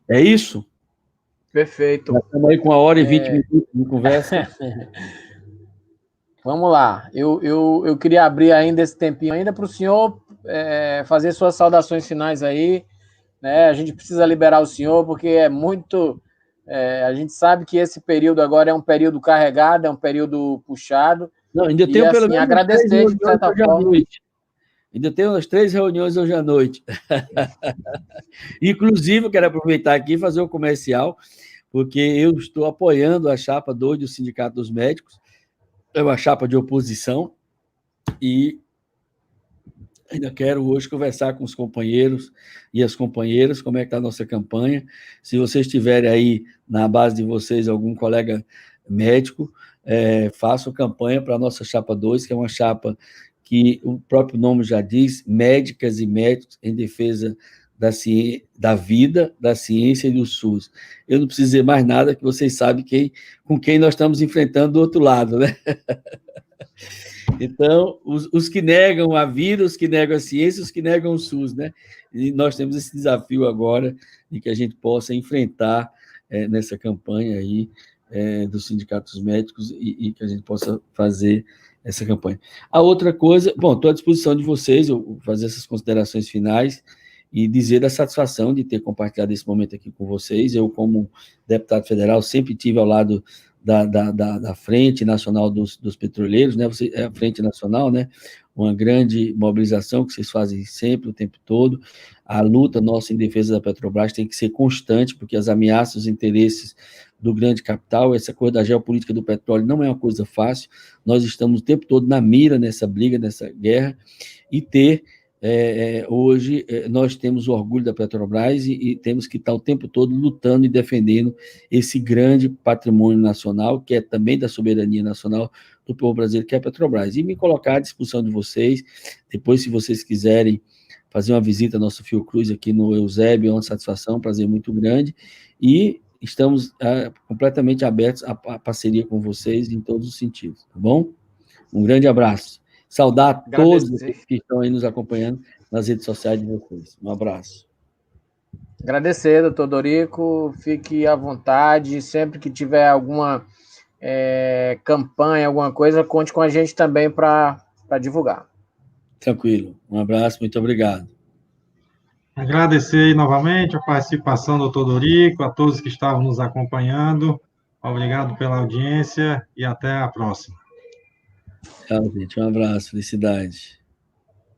É isso? Perfeito. Nós estamos aí com 1 hora e 20 minutos de conversa. Vamos lá. Eu queria abrir ainda esse tempinho ainda para o senhor fazer suas saudações finais aí. Né? A gente precisa liberar o senhor, porque é muito... a gente sabe que esse período agora é um período carregado, é um período puxado. Não, ainda tenho assim, pelo menos agradecer de certa forma. Ainda tenho umas 3 reuniões hoje à noite. Inclusive, eu quero aproveitar aqui e fazer um comercial, porque eu estou apoiando a chapa 2 do Sindicato dos Médicos, é uma chapa de oposição, e ainda quero hoje conversar com os companheiros e as companheiras, como é que está a nossa campanha. Se vocês tiverem aí na base de vocês algum colega médico, façam campanha para a nossa chapa 2, que é uma chapa que o próprio nome já diz, médicas e médicos em defesa da vida, da ciência e do SUS. Eu não preciso dizer mais nada, que vocês sabem com quem nós estamos enfrentando do outro lado, né? Então, os que negam a vida, os que negam a ciência, os que negam o SUS, né? E nós temos esse desafio agora de que a gente possa enfrentar nessa campanha aí dos sindicatos médicos e que a gente possa fazer essa campanha. A outra coisa, bom, estou à disposição de vocês, eu vou fazer essas considerações finais e dizer da satisfação de ter compartilhado esse momento aqui com vocês. Eu, como deputado federal, sempre estive ao lado da Frente Nacional dos Petroleiros, né? A Frente Nacional, né? Uma grande mobilização que vocês fazem sempre, o tempo todo. A luta nossa em defesa da Petrobras tem que ser constante, porque as ameaças, os interesses do grande capital, essa coisa da geopolítica do petróleo não é uma coisa fácil. Nós estamos o tempo todo na mira nessa briga, nessa guerra, e hoje nós temos o orgulho da Petrobras e temos que estar o tempo todo lutando e defendendo esse grande patrimônio nacional, que é também da soberania nacional do povo brasileiro, que é a Petrobras. E me colocar à disposição de vocês, depois, se vocês quiserem fazer uma visita ao nosso Fiocruz aqui no Eusébio, é uma satisfação, um prazer muito grande, e estamos completamente abertos à parceria com vocês em todos os sentidos, tá bom? Um grande abraço. Saudar todos que estão aí nos acompanhando nas redes sociais de vocês. Um abraço. Agradecer, doutor Dorico. Fique à vontade. Sempre que tiver alguma campanha, alguma coisa, conte com a gente também para divulgar. Tranquilo. Um abraço, muito obrigado. Agradecer aí novamente a participação do doutor Dorico, a todos que estavam nos acompanhando. Obrigado pela audiência e até a próxima. Tchau, gente. Um abraço. Felicidade.